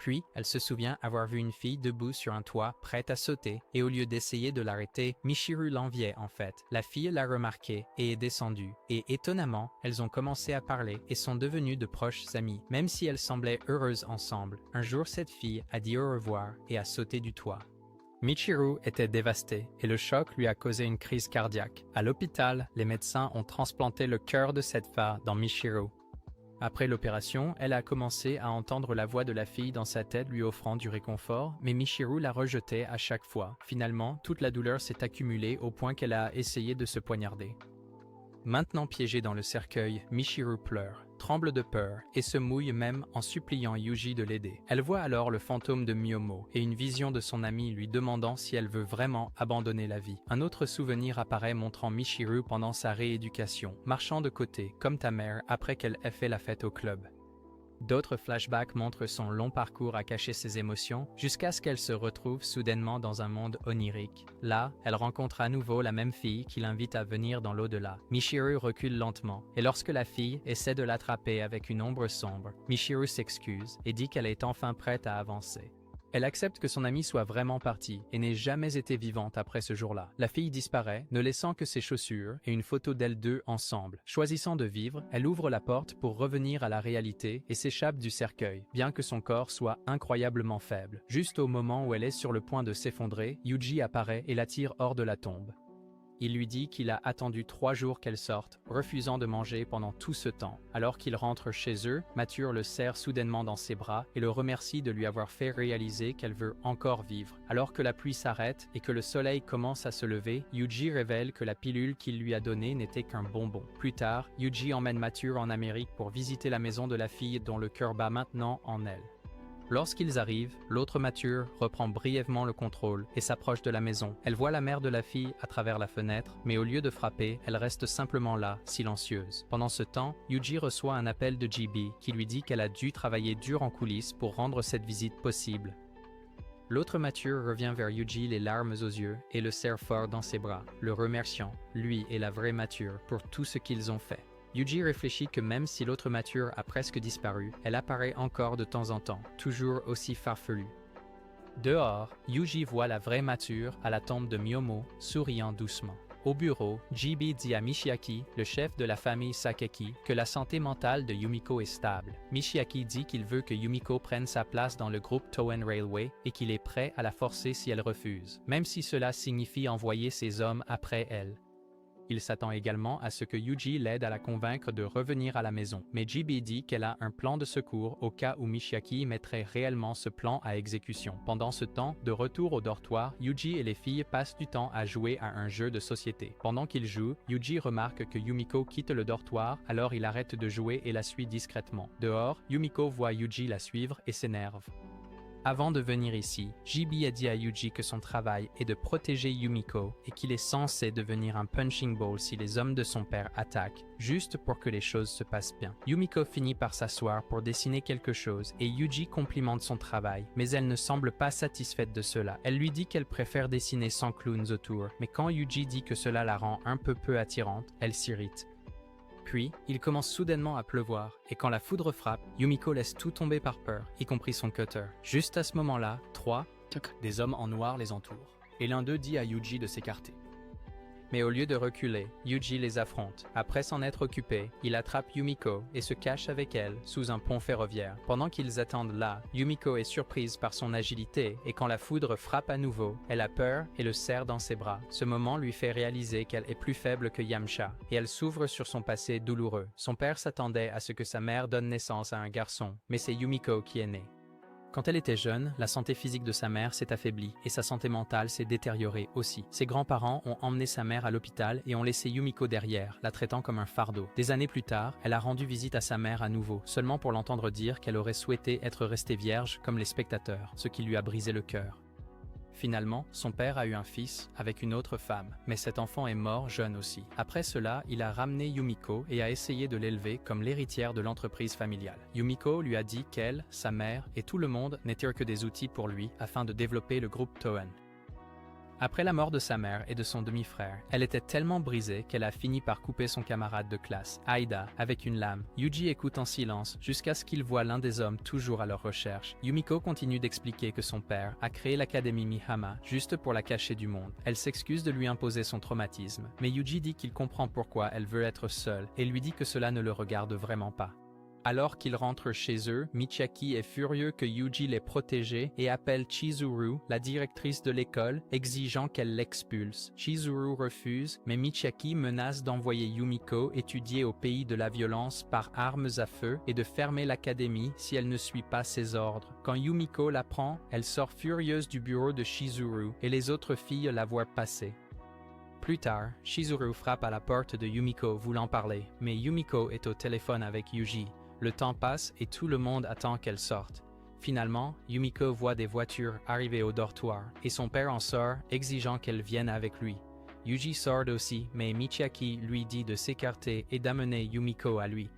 Puis, elle se souvient avoir vu une fille debout sur un toit, prête à sauter, et au lieu d'essayer de l'arrêter, Michiru l'enviait en fait. La fille l'a remarqué et est descendue. Et étonnamment, elles ont commencé à parler et sont devenues de proches amies, même si elles semblaient heureuses ensemble. Un jour, cette fille a dit au revoir et a sauté du toit. Michiru était dévastée et le choc lui a causé une crise cardiaque. À l'hôpital, les médecins ont transplanté le cœur de cette femme dans Michiru. Après l'opération, elle a commencé à entendre la voix de la fille dans sa tête lui offrant du réconfort, mais Michiru la rejetait à chaque fois. Finalement, toute la douleur s'est accumulée au point qu'elle a essayé de se poignarder. Maintenant piégée dans le cercueil, Michiru pleure, tremble de peur et se mouille même en suppliant Yuji de l'aider. Elle voit alors le fantôme de Miyomo et une vision de son amie lui demandant si elle veut vraiment abandonner la vie. Un autre souvenir apparaît montrant Michiru pendant sa rééducation, marchant de côté, comme ta mère, après qu'elle ait fait la fête au club. D'autres flashbacks montrent son long parcours à cacher ses émotions, jusqu'à ce qu'elle se retrouve soudainement dans un monde onirique. Là, elle rencontre à nouveau la même fille qui l'invite à venir dans l'au-delà. Michiru recule lentement, et lorsque la fille essaie de l'attraper avec une ombre sombre, Michiru s'excuse et dit qu'elle est enfin prête à avancer. Elle accepte que son amie soit vraiment partie et n'ait jamais été vivante après ce jour-là. La fille disparaît, ne laissant que ses chaussures et une photo d'elles deux ensemble. Choisissant de vivre, elle ouvre la porte pour revenir à la réalité et s'échappe du cercueil, bien que son corps soit incroyablement faible. Juste au moment où elle est sur le point de s'effondrer, Yuji apparaît et la tire hors de la tombe. Il lui dit qu'il a attendu 3 jours qu'elle sorte, refusant de manger pendant tout ce temps. Alors qu'il rentre chez eux, Mature le serre soudainement dans ses bras et le remercie de lui avoir fait réaliser qu'elle veut encore vivre. Alors que la pluie s'arrête et que le soleil commence à se lever, Yuji révèle que la pilule qu'il lui a donnée n'était qu'un bonbon. Plus tard, Yuji emmène Mature en Amérique pour visiter la maison de la fille dont le cœur bat maintenant en elle. Lorsqu'ils arrivent, l'autre Mature reprend brièvement le contrôle et s'approche de la maison. Elle voit la mère de la fille à travers la fenêtre, mais au lieu de frapper, elle reste simplement là, silencieuse. Pendant ce temps, Yuji reçoit un appel de GB qui lui dit qu'elle a dû travailler dur en coulisses pour rendre cette visite possible. L'autre Mature revient vers Yuji les larmes aux yeux et le serre fort dans ses bras, le remerciant, lui et la vraie Mature, pour tout ce qu'ils ont fait. Yuji réfléchit que même si l'autre Mature a presque disparu, elle apparaît encore de temps en temps, toujours aussi farfelue. Dehors, Yuji voit la vraie Mature à la tombe de Miyomo, souriant doucement. Au bureau, GB dit à Michiaki, le chef de la famille Sakeki, que la santé mentale de Yumiko est stable. Michiaki dit qu'il veut que Yumiko prenne sa place dans le groupe Toen Railway et qu'il est prêt à la forcer si elle refuse, même si cela signifie envoyer ses hommes après elle. Il s'attend également à ce que Yuji l'aide à la convaincre de revenir à la maison, mais GB dit qu'elle a un plan de secours au cas où Michiaki mettrait réellement ce plan à exécution. Pendant ce temps, de retour au dortoir, Yuji et les filles passent du temps à jouer à un jeu de société. Pendant qu'ils jouent, Yuji remarque que Yumiko quitte le dortoir, alors il arrête de jouer et la suit discrètement. Dehors, Yumiko voit Yuji la suivre et s'énerve. Avant de venir ici, GB a dit à Yuji que son travail est de protéger Yumiko et qu'il est censé devenir un punching ball si les hommes de son père attaquent, juste pour que les choses se passent bien. Yumiko finit par s'asseoir pour dessiner quelque chose et Yuji complimente son travail, mais elle ne semble pas satisfaite de cela. Elle lui dit qu'elle préfère dessiner sans clowns autour, mais quand Yuji dit que cela la rend un peu attirante, elle s'irrite. Puis, il commence soudainement à pleuvoir, et quand la foudre frappe, Yumiko laisse tout tomber par peur, y compris son cutter. Juste à ce moment-là, 3 des hommes en noir les entourent, et l'un d'eux dit à Yuji de s'écarter. Mais au lieu de reculer, Yuji les affronte. Après s'en être occupé, il attrape Yumiko et se cache avec elle sous un pont ferroviaire. Pendant qu'ils attendent là, Yumiko est surprise par son agilité et quand la foudre frappe à nouveau, elle a peur et le serre dans ses bras. Ce moment lui fait réaliser qu'elle est plus faible que Yamcha et elle s'ouvre sur son passé douloureux. Son père s'attendait à ce que sa mère donne naissance à un garçon, mais c'est Yumiko qui est née. Quand elle était jeune, la santé physique de sa mère s'est affaiblie et sa santé mentale s'est détériorée aussi. Ses grands-parents ont emmené sa mère à l'hôpital et ont laissé Yumiko derrière, la traitant comme un fardeau. Des années plus tard, elle a rendu visite à sa mère à nouveau, seulement pour l'entendre dire qu'elle aurait souhaité être restée vierge comme les spectateurs, ce qui lui a brisé le cœur. Finalement, son père a eu un fils avec une autre femme, mais cet enfant est mort jeune aussi. Après cela, il a ramené Yumiko et a essayé de l'élever comme l'héritière de l'entreprise familiale. Yumiko lui a dit qu'elle, sa mère et tout le monde n'étaient que des outils pour lui afin de développer le groupe Toen. Après la mort de sa mère et de son demi-frère, elle était tellement brisée qu'elle a fini par couper son camarade de classe, Aida, avec une lame. Yuji écoute en silence jusqu'à ce qu'il voit l'un des hommes toujours à leur recherche. Yumiko continue d'expliquer que son père a créé l'académie Mihama juste pour la cacher du monde. Elle s'excuse de lui imposer son traumatisme, mais Yuji dit qu'il comprend pourquoi elle veut être seule et lui dit que cela ne le regarde vraiment pas. Alors qu'ils rentrent chez eux, Michiaki est furieux que Yuji l'ait protégé et appelle Chizuru, la directrice de l'école, exigeant qu'elle l'expulse. Chizuru refuse, mais Michiaki menace d'envoyer Yumiko étudier au pays de la violence par armes à feu et de fermer l'académie si elle ne suit pas ses ordres. Quand Yumiko l'apprend, elle sort furieuse du bureau de Chizuru et les autres filles la voient passer. Plus tard, Chizuru frappe à la porte de Yumiko voulant parler, mais Yumiko est au téléphone avec Yuji. Le temps passe et tout le monde attend qu'elle sorte. Finalement, Yumiko voit des voitures arriver au dortoir et son père en sort, exigeant qu'elle vienne avec lui. Yuji sort aussi, mais Michiaki lui dit de s'écarter et d'amener Yumiko à lui.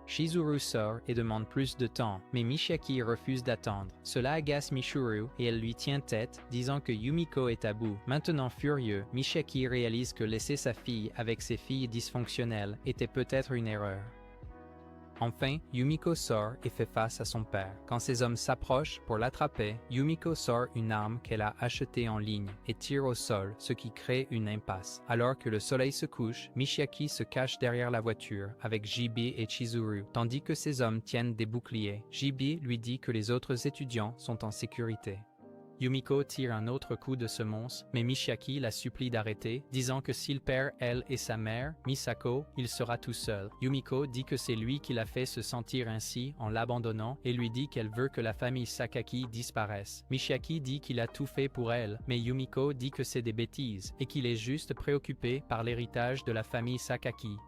Chizuru sort et demande plus de temps, mais Michiaki refuse d'attendre. Cela agace Michiru et elle lui tient tête, disant que Yumiko est à bout. Maintenant furieux, Michiaki réalise que laisser sa fille avec ses filles dysfonctionnelles était peut-être une erreur. Enfin, Yumiko sort et fait face à son père. Quand ses hommes s'approchent pour l'attraper, Yumiko sort une arme qu'elle a achetée en ligne et tire au sol, ce qui crée une impasse. Alors que le soleil se couche, Michiaki se cache derrière la voiture avec Jibi et Chizuru, tandis que ses hommes tiennent des boucliers. Jibi lui dit que les autres étudiants sont en sécurité. Yumiko tire un autre coup de semonce, mais Michiaki la supplie d'arrêter, disant que s'il perd elle et sa mère, Misako, il sera tout seul. Yumiko dit que c'est lui qui l'a fait se sentir ainsi en l'abandonnant et lui dit qu'elle veut que la famille Sakaki disparaisse. Michiaki dit qu'il a tout fait pour elle, mais Yumiko dit que c'est des bêtises et qu'il est juste préoccupé par l'héritage de la famille Sakaki.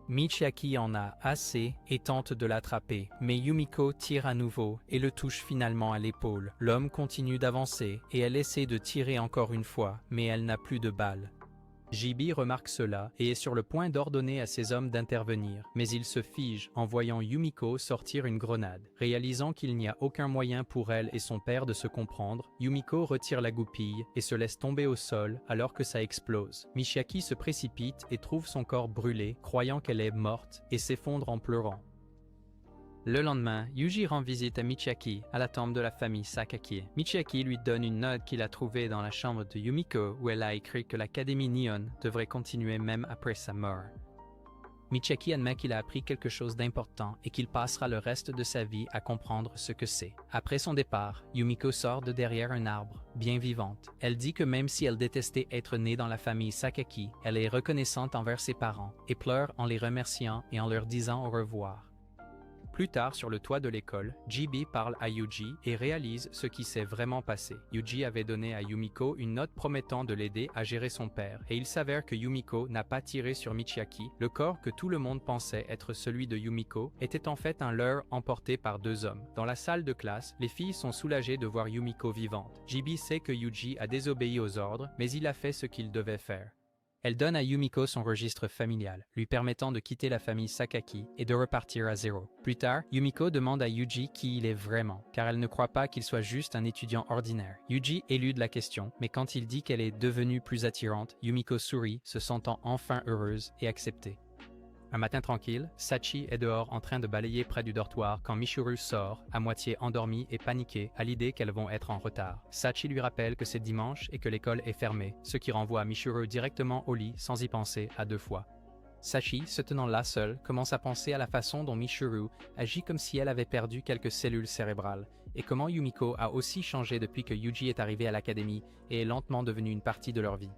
Michiaki en a assez et tente de l'attraper, mais Yumiko tire à nouveau et le touche finalement à l'épaule. L'homme continue d'avancer et elle essaie de tirer encore une fois, mais elle n'a plus de balles. Jibi remarque cela et est sur le point d'ordonner à ses hommes d'intervenir, mais il se fige en voyant Yumiko sortir une grenade. Réalisant qu'il n'y a aucun moyen pour elle et son père de se comprendre, Yumiko retire la goupille et se laisse tomber au sol alors que ça explose. Michiaki se précipite et trouve son corps brûlé, croyant qu'elle est morte, et s'effondre en pleurant. Le lendemain, Yuji rend visite à Michiaki, à la tombe de la famille Sakaki. Michiaki lui donne une note qu'il a trouvée dans la chambre de Yumiko où elle a écrit que l'Académie Nihon devrait continuer même après sa mort. Michiaki admet qu'il a appris quelque chose d'important et qu'il passera le reste de sa vie à comprendre ce que c'est. Après son départ, Yumiko sort de derrière un arbre, bien vivante. Elle dit que même si elle détestait être née dans la famille Sakaki, elle est reconnaissante envers ses parents et pleure en les remerciant et en leur disant au revoir. Plus tard, sur le toit de l'école, Jibi parle à Yuji et réalise ce qui s'est vraiment passé. Yuji avait donné à Yumiko une note promettant de l'aider à gérer son père, et il s'avère que Yumiko n'a pas tiré sur Michiaki. Le corps que tout le monde pensait être celui de Yumiko était en fait un leurre emporté par deux hommes. Dans la salle de classe, les filles sont soulagées de voir Yumiko vivante. Jibi sait que Yuji a désobéi aux ordres, mais il a fait ce qu'il devait faire. Elle donne à Yumiko son registre familial, lui permettant de quitter la famille Sakaki et de repartir à zéro. Plus tard, Yumiko demande à Yuji qui il est vraiment, car elle ne croit pas qu'il soit juste un étudiant ordinaire. Yuji élude la question, mais quand il dit qu'elle est devenue plus attirante, Yumiko sourit, se sentant enfin heureuse et acceptée. Un matin tranquille, Sachi est dehors en train de balayer près du dortoir quand Michiru sort, à moitié endormie et paniquée à l'idée qu'elles vont être en retard. Sachi lui rappelle que c'est dimanche et que l'école est fermée, ce qui renvoie Michiru directement au lit sans y penser à deux fois. Sachi, se tenant là seule, commence à penser à la façon dont Michiru agit comme si elle avait perdu quelques cellules cérébrales, et comment Yumiko a aussi changé depuis que Yuji est arrivé à l'académie et est lentement devenu une partie de leur vie.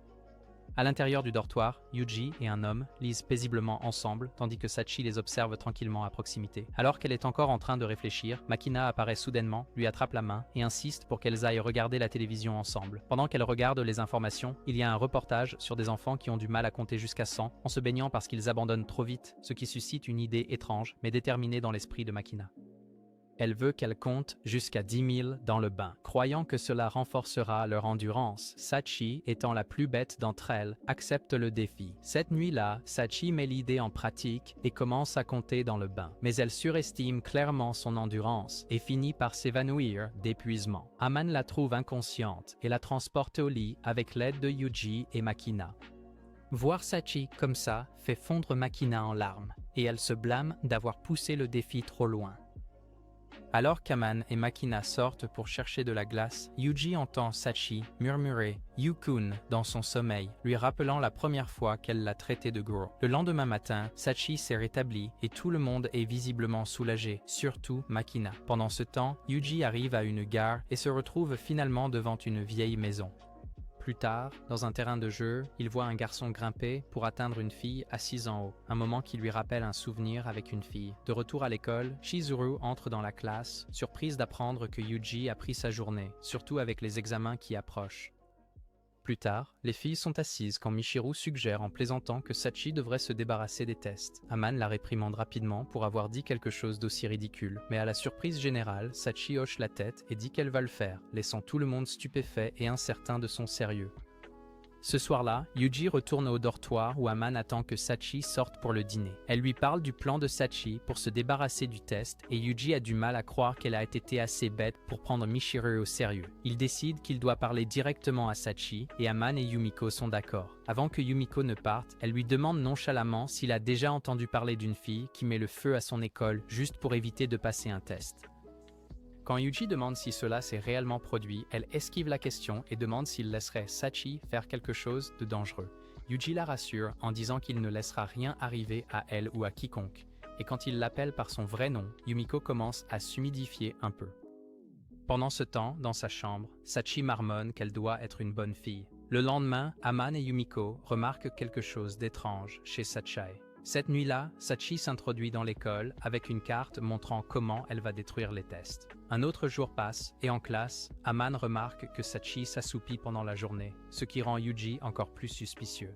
À l'intérieur du dortoir, Yuji et un homme lisent paisiblement ensemble, tandis que Sachi les observe tranquillement à proximité. Alors qu'elle est encore en train de réfléchir, Makina apparaît soudainement, lui attrape la main et insiste pour qu'elles aillent regarder la télévision ensemble. Pendant qu'elles regardent les informations, il y a un reportage sur des enfants qui ont du mal à compter jusqu'à 100 en se baignant parce qu'ils abandonnent trop vite, ce qui suscite une idée étrange mais déterminée dans l'esprit de Makina. Elle veut qu'elles comptent jusqu'à 10 000 dans le bain, croyant que cela renforcera leur endurance. Sachi, étant la plus bête d'entre elles, accepte le défi. Cette nuit-là, Sachi met l'idée en pratique et commence à compter dans le bain. Mais elle surestime clairement son endurance et finit par s'évanouir d'épuisement. Aman la trouve inconsciente et la transporte au lit avec l'aide de Yuji et Makina. Voir Sachi comme ça fait fondre Makina en larmes et elle se blâme d'avoir poussé le défi trop loin. Alors qu'Aman et Makina sortent pour chercher de la glace, Yuji entend Sachi murmurer « Yukun » dans son sommeil, lui rappelant la première fois qu'elle l'a traité de gros. Le lendemain matin, Sachi s'est rétabli et tout le monde est visiblement soulagé, surtout Makina. Pendant ce temps, Yuji arrive à une gare et se retrouve finalement devant une vieille maison. Plus tard, dans un terrain de jeu, il voit un garçon grimper pour atteindre une fille assise en haut, un moment qui lui rappelle un souvenir avec une fille. De retour à l'école, Chizuru entre dans la classe, surprise d'apprendre que Yuji a pris sa journée, surtout avec les examens qui approchent. Plus tard, les filles sont assises quand Michiru suggère en plaisantant que Sachi devrait se débarrasser des tests. Aman la réprimande rapidement pour avoir dit quelque chose d'aussi ridicule, mais à la surprise générale, Sachi hoche la tête et dit qu'elle va le faire, laissant tout le monde stupéfait et incertain de son sérieux. Ce soir-là, Yuji retourne au dortoir où Aman attend que Sachi sorte pour le dîner. Elle lui parle du plan de Sachi pour se débarrasser du test et Yuji a du mal à croire qu'elle a été assez bête pour prendre Michiru au sérieux. Il décide qu'il doit parler directement à Sachi et Aman et Yumiko sont d'accord. Avant que Yumiko ne parte, elle lui demande nonchalamment s'il a déjà entendu parler d'une fille qui met le feu à son école juste pour éviter de passer un test. Quand Yuji demande si cela s'est réellement produit, elle esquive la question et demande s'il laisserait Sachi faire quelque chose de dangereux. Yuji la rassure en disant qu'il ne laissera rien arriver à elle ou à quiconque. Et quand il l'appelle par son vrai nom, Yumiko commence à s'humidifier un peu. Pendant ce temps, dans sa chambre, Sachi marmonne qu'elle doit être une bonne fille. Le lendemain, Aman et Yumiko remarquent quelque chose d'étrange chez Sachai. Cette nuit-là, Sachi s'introduit dans l'école avec une carte montrant comment elle va détruire les tests. Un autre jour passe et en classe, Aman remarque que Sachi s'assoupit pendant la journée, ce qui rend Yuji encore plus suspicieux.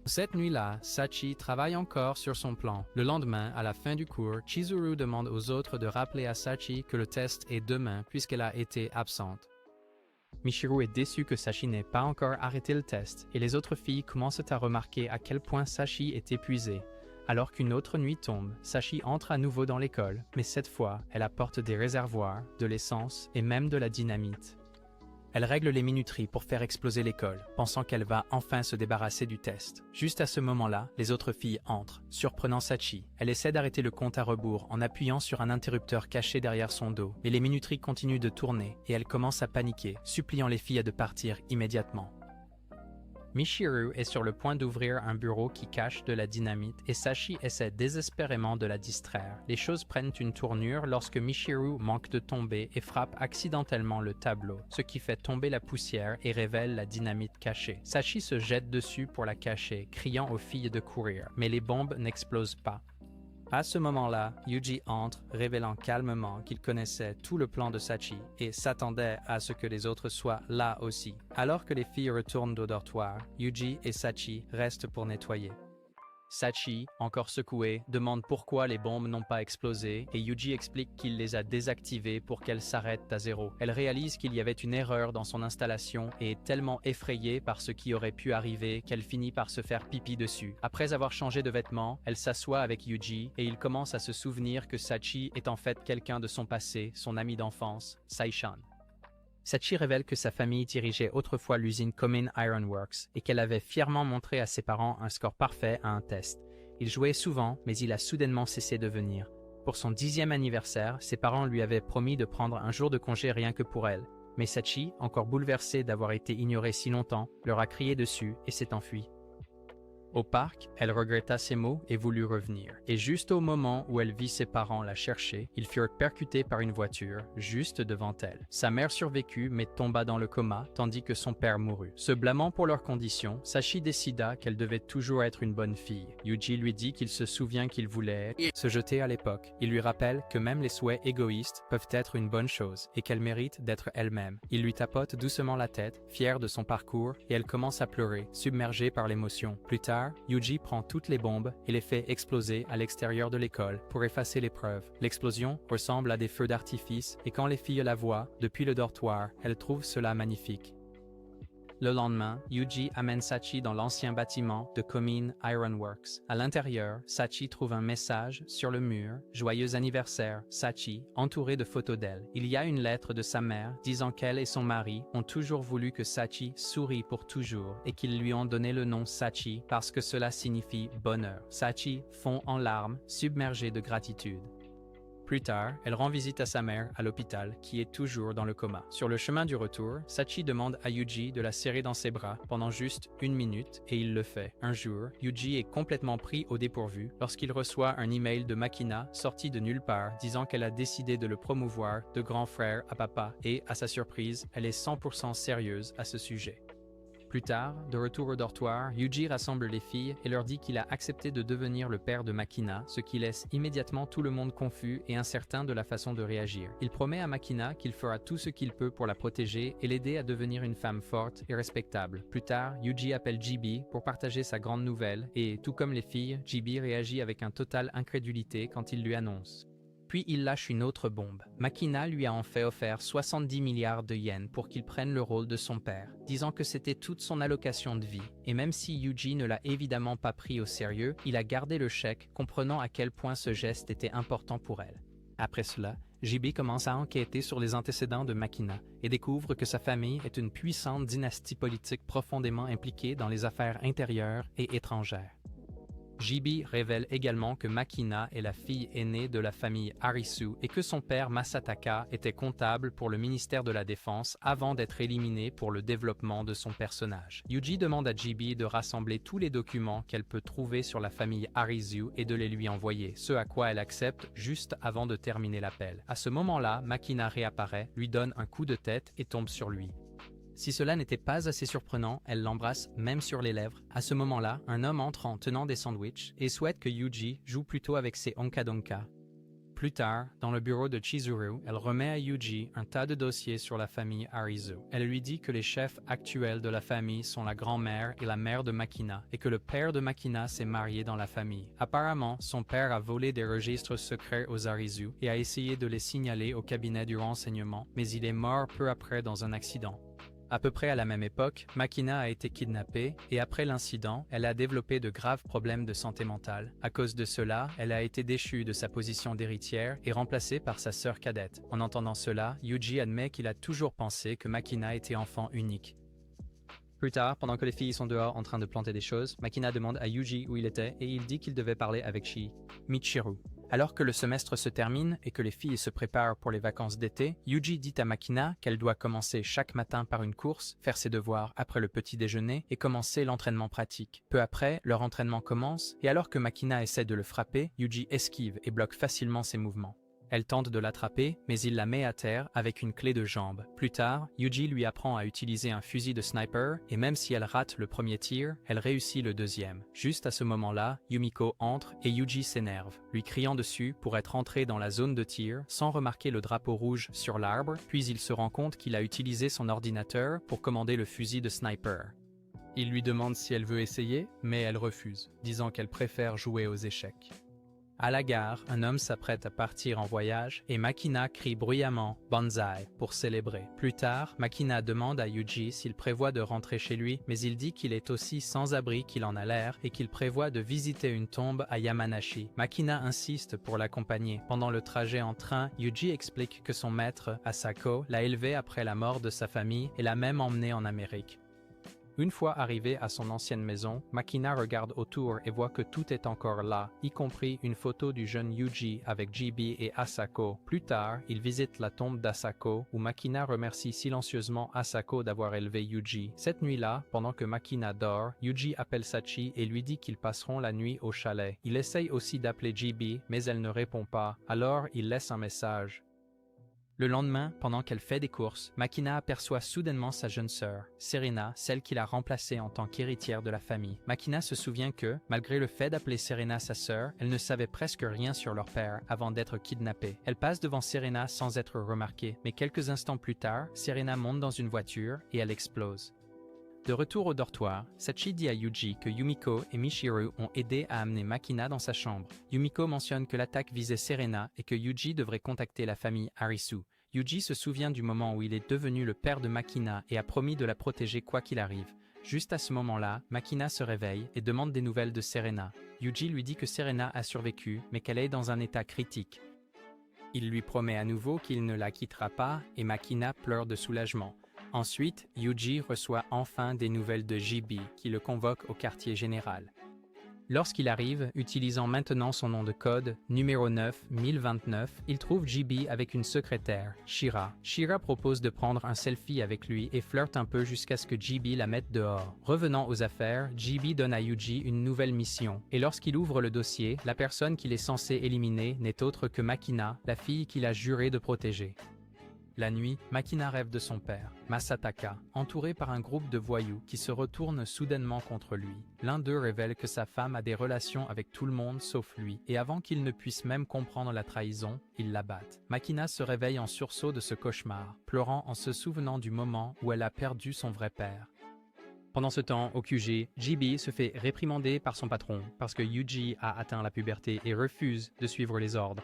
Cette nuit-là, Sachi travaille encore sur son plan. Le lendemain, à la fin du cours, Chizuru demande aux autres de rappeler à Sachi que le test est demain puisqu'elle a été absente. Michiru est déçu que Sachi n'ait pas encore arrêté le test et les autres filles commencent à remarquer à quel point Sachi est épuisée. Alors qu'une autre nuit tombe, Sachi entre à nouveau dans l'école, mais cette fois, elle apporte des réservoirs, de l'essence et même de la dynamite. Elle règle les minuteries pour faire exploser l'école, pensant qu'elle va enfin se débarrasser du test. Juste à ce moment-là, les autres filles entrent, surprenant Sachi. Elle essaie d'arrêter le compte à rebours en appuyant sur un interrupteur caché derrière son dos, mais les minuteries continuent de tourner et elle commence à paniquer, suppliant les filles de partir immédiatement. Michiru est sur le point d'ouvrir un bureau qui cache de la dynamite et Sachi essaie désespérément de la distraire. Les choses prennent une tournure lorsque Michiru manque de tomber et frappe accidentellement le tableau, ce qui fait tomber la poussière et révèle la dynamite cachée. Sachi se jette dessus pour la cacher, criant aux filles de courir, mais les bombes n'explosent pas. À ce moment-là, Yuji entre, révélant calmement qu'il connaissait tout le plan de Sachi et s'attendait à ce que les autres soient là aussi. Alors que les filles retournent au dortoir, Yuji et Sachi restent pour nettoyer. Sachi, encore secouée, demande pourquoi les bombes n'ont pas explosé et Yuji explique qu'il les a désactivées pour qu'elles s'arrêtent à zéro. Elle réalise qu'il y avait une erreur dans son installation et est tellement effrayée par ce qui aurait pu arriver qu'elle finit par se faire pipi dessus. Après avoir changé de vêtements, elle s'assoit avec Yuji et il commence à se souvenir que Sachi est en fait quelqu'un de son passé, son ami d'enfance, Saishan. Sachi révèle que sa famille dirigeait autrefois l'usine Komin Iron Works et qu'elle avait fièrement montré à ses parents un score parfait à un test. Il jouait souvent, mais il a soudainement cessé de venir. Pour son 10e anniversaire, ses parents lui avaient promis de prendre un jour de congé rien que pour elle. Mais Sachi, encore bouleversée d'avoir été ignorée si longtemps, leur a crié dessus et s'est enfuie. Au parc, elle regretta ses mots et voulut revenir. Et juste au moment où elle vit ses parents la chercher, ils furent percutés par une voiture, juste devant elle. Sa mère survécut mais tomba dans le coma, tandis que son père mourut. Se blâmant pour leurs conditions, Sachi décida qu'elle devait toujours être une bonne fille. Yuji lui dit qu'il se souvient qu'il voulait se jeter à l'époque. Il lui rappelle que même les souhaits égoïstes peuvent être une bonne chose et qu'elle mérite d'être elle-même. Il lui tapote doucement la tête, fière de son parcours, et elle commence à pleurer, submergée par l'émotion. Plus tard, Yuji prend toutes les bombes et les fait exploser à l'extérieur de l'école pour effacer les preuves. L'explosion ressemble à des feux d'artifice et quand les filles la voient depuis le dortoir, elles trouvent cela magnifique. Le lendemain, Yuji amène Sachi dans l'ancien bâtiment de Komin Iron Works. À l'intérieur, Sachi trouve un message sur le mur « Joyeux anniversaire, Sachi », entouré de photos d'elle. Il y a une lettre de sa mère disant qu'elle et son mari ont toujours voulu que Sachi sourie pour toujours et qu'ils lui ont donné le nom Sachi parce que cela signifie bonheur. Sachi fond en larmes, submergée de gratitude. Plus tard, elle rend visite à sa mère à l'hôpital, qui est toujours dans le coma. Sur le chemin du retour, Sachi demande à Yuji de la serrer dans ses bras pendant juste 1 minute et il le fait. Un jour, Yuji est complètement pris au dépourvu lorsqu'il reçoit un email de Makina sorti de nulle part disant qu'elle a décidé de le promouvoir de grand frère à papa et, à sa surprise, elle est 100% sérieuse à ce sujet. Plus tard, de retour au dortoir, Yuji rassemble les filles et leur dit qu'il a accepté de devenir le père de Makina, ce qui laisse immédiatement tout le monde confus et incertain de la façon de réagir. Il promet à Makina qu'il fera tout ce qu'il peut pour la protéger et l'aider à devenir une femme forte et respectable. Plus tard, Yuji appelle Jibi pour partager sa grande nouvelle et, tout comme les filles, Jibi réagit avec un total incrédulité quand il lui annonce. Puis il lâche une autre bombe. Makina lui a en fait offert 70 milliards de yens pour qu'il prenne le rôle de son père, disant que c'était toute son allocation de vie. Et même si Yuji ne l'a évidemment pas pris au sérieux, il a gardé le chèque, comprenant à quel point ce geste était important pour elle. Après cela, JB commence à enquêter sur les antécédents de Makina et découvre que sa famille est une puissante dynastie politique profondément impliquée dans les affaires intérieures et étrangères. JB révèle également que Makina est la fille aînée de la famille Arisu et que son père Masataka était comptable pour le ministère de la Défense avant d'être éliminé pour le développement de son personnage. Yuji demande à JB de rassembler tous les documents qu'elle peut trouver sur la famille Arisu et de les lui envoyer, ce à quoi elle accepte juste avant de terminer l'appel. À ce moment-là, Makina réapparaît, lui donne un coup de tête et tombe sur lui. Si cela n'était pas assez surprenant, elle l'embrasse même sur les lèvres. À ce moment-là, un homme entre en tenant des sandwichs et souhaite que Yuji joue plutôt avec ses onkadonka. Plus tard, dans le bureau de Chizuru, elle remet à Yuji un tas de dossiers sur la famille Arisu. Elle lui dit que les chefs actuels de la famille sont la grand-mère et la mère de Makina, et que le père de Makina s'est marié dans la famille. Apparemment, son père a volé des registres secrets aux Arisu et a essayé de les signaler au cabinet du renseignement, mais il est mort peu après dans un accident. À peu près à la même époque, Makina a été kidnappée et après l'incident, elle a développé de graves problèmes de santé mentale. À cause de cela, elle a été déchue de sa position d'héritière et remplacée par sa sœur cadette. En entendant cela, Yuji admet qu'il a toujours pensé que Makina était enfant unique. Plus tard, pendant que les filles sont dehors en train de planter des choses, Makina demande à Yuji où il était et il dit qu'il devait parler avec Michiru. Alors que le semestre se termine et que les filles se préparent pour les vacances d'été, Yuji dit à Makina qu'elle doit commencer chaque matin par une course, faire ses devoirs après le petit déjeuner et commencer l'entraînement pratique. Peu après, leur entraînement commence et alors que Makina essaie de le frapper, Yuji esquive et bloque facilement ses mouvements. Elle tente de l'attraper, mais il la met à terre avec une clé de jambe. Plus tard, Yuji lui apprend à utiliser un fusil de sniper, et même si elle rate le premier tir, elle réussit le deuxième. Juste à ce moment-là, Yumiko entre et Yuji s'énerve, lui criant dessus pour être entré dans la zone de tir sans remarquer le drapeau rouge sur l'arbre, puis il se rend compte qu'il a utilisé son ordinateur pour commander le fusil de sniper. Il lui demande si elle veut essayer, mais elle refuse, disant qu'elle préfère jouer aux échecs. À la gare, un homme s'apprête à partir en voyage et Makina crie bruyamment « Banzai » pour célébrer. Plus tard, Makina demande à Yuji s'il prévoit de rentrer chez lui, mais il dit qu'il est aussi sans abri qu'il en a l'air et qu'il prévoit de visiter une tombe à Yamanashi. Makina insiste pour l'accompagner. Pendant le trajet en train, Yuji explique que son maître, Asako, l'a élevé après la mort de sa famille et l'a même emmené en Amérique. Une fois arrivé à son ancienne maison, Makina regarde autour et voit que tout est encore là, y compris une photo du jeune Yuji avec JB et Asako. Plus tard, il visite la tombe d'Asako, où Makina remercie silencieusement Asako d'avoir élevé Yuji. Cette nuit-là, pendant que Makina dort, Yuji appelle Sachi et lui dit qu'ils passeront la nuit au chalet. Il essaye aussi d'appeler JB, mais elle ne répond pas, alors il laisse un message. Le lendemain, pendant qu'elle fait des courses, Makina aperçoit soudainement sa jeune sœur, Serena, celle qu'il a remplacée en tant qu'héritière de la famille. Makina se souvient que, malgré le fait d'appeler Serena sa sœur, elle ne savait presque rien sur leur père avant d'être kidnappée. Elle passe devant Serena sans être remarquée, mais quelques instants plus tard, Serena monte dans une voiture et elle explose. De retour au dortoir, Sachi dit à Yuji que Yumiko et Michiru ont aidé à amener Makina dans sa chambre. Yumiko mentionne que l'attaque visait Serena et que Yuji devrait contacter la famille Arisu. Yuji se souvient du moment où il est devenu le père de Makina et a promis de la protéger quoi qu'il arrive. Juste à ce moment-là, Makina se réveille et demande des nouvelles de Serena. Yuji lui dit que Serena a survécu, mais qu'elle est dans un état critique. Il lui promet à nouveau qu'il ne la quittera pas et Makina pleure de soulagement. Ensuite, Yuji reçoit enfin des nouvelles de JB qui le convoque au quartier général. Lorsqu'il arrive, utilisant maintenant son nom de code, numéro 9029, il trouve JB avec une secrétaire, Shira. Shira propose de prendre un selfie avec lui et flirte un peu jusqu'à ce que JB la mette dehors. Revenant aux affaires, JB donne à Yuji une nouvelle mission. Et lorsqu'il ouvre le dossier, la personne qu'il est censé éliminer n'est autre que Makina, la fille qu'il a juré de protéger. La nuit, Makina rêve de son père, Masataka, entouré par un groupe de voyous qui se retournent soudainement contre lui. L'un d'eux révèle que sa femme a des relations avec tout le monde sauf lui, et avant qu'il ne puisse même comprendre la trahison, ils l'abattent. Makina se réveille en sursaut de ce cauchemar, pleurant en se souvenant du moment où elle a perdu son vrai père. Pendant ce temps, au QG, JB se fait réprimander par son patron parce que Yuji a atteint la puberté et refuse de suivre les ordres.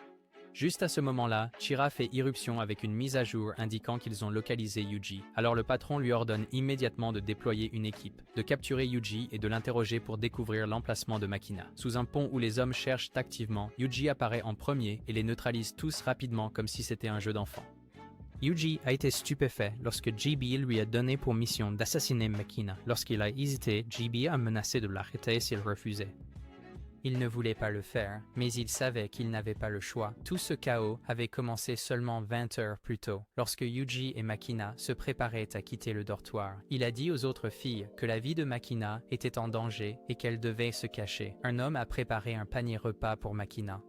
Juste à ce moment-là, Chira fait irruption avec une mise à jour indiquant qu'ils ont localisé Yuji. Alors le patron lui ordonne immédiatement de déployer une équipe, de capturer Yuji et de l'interroger pour découvrir l'emplacement de Makina. Sous un pont où les hommes cherchent activement, Yuji apparaît en premier et les neutralise tous rapidement comme si c'était un jeu d'enfant. Yuji a été stupéfait lorsque JB lui a donné pour mission d'assassiner Makina. Lorsqu'il a hésité, JB a menacé de l'arrêter s'il refusait. Il ne voulait pas le faire, mais il savait qu'il n'avait pas le choix. Tout ce chaos avait commencé seulement 20 heures plus tôt, lorsque Yuji et Makina se préparaient à quitter le dortoir. Il a dit aux autres filles que la vie de Makina était en danger et qu'elle devait se cacher. Un homme a préparé un panier repas pour Makina.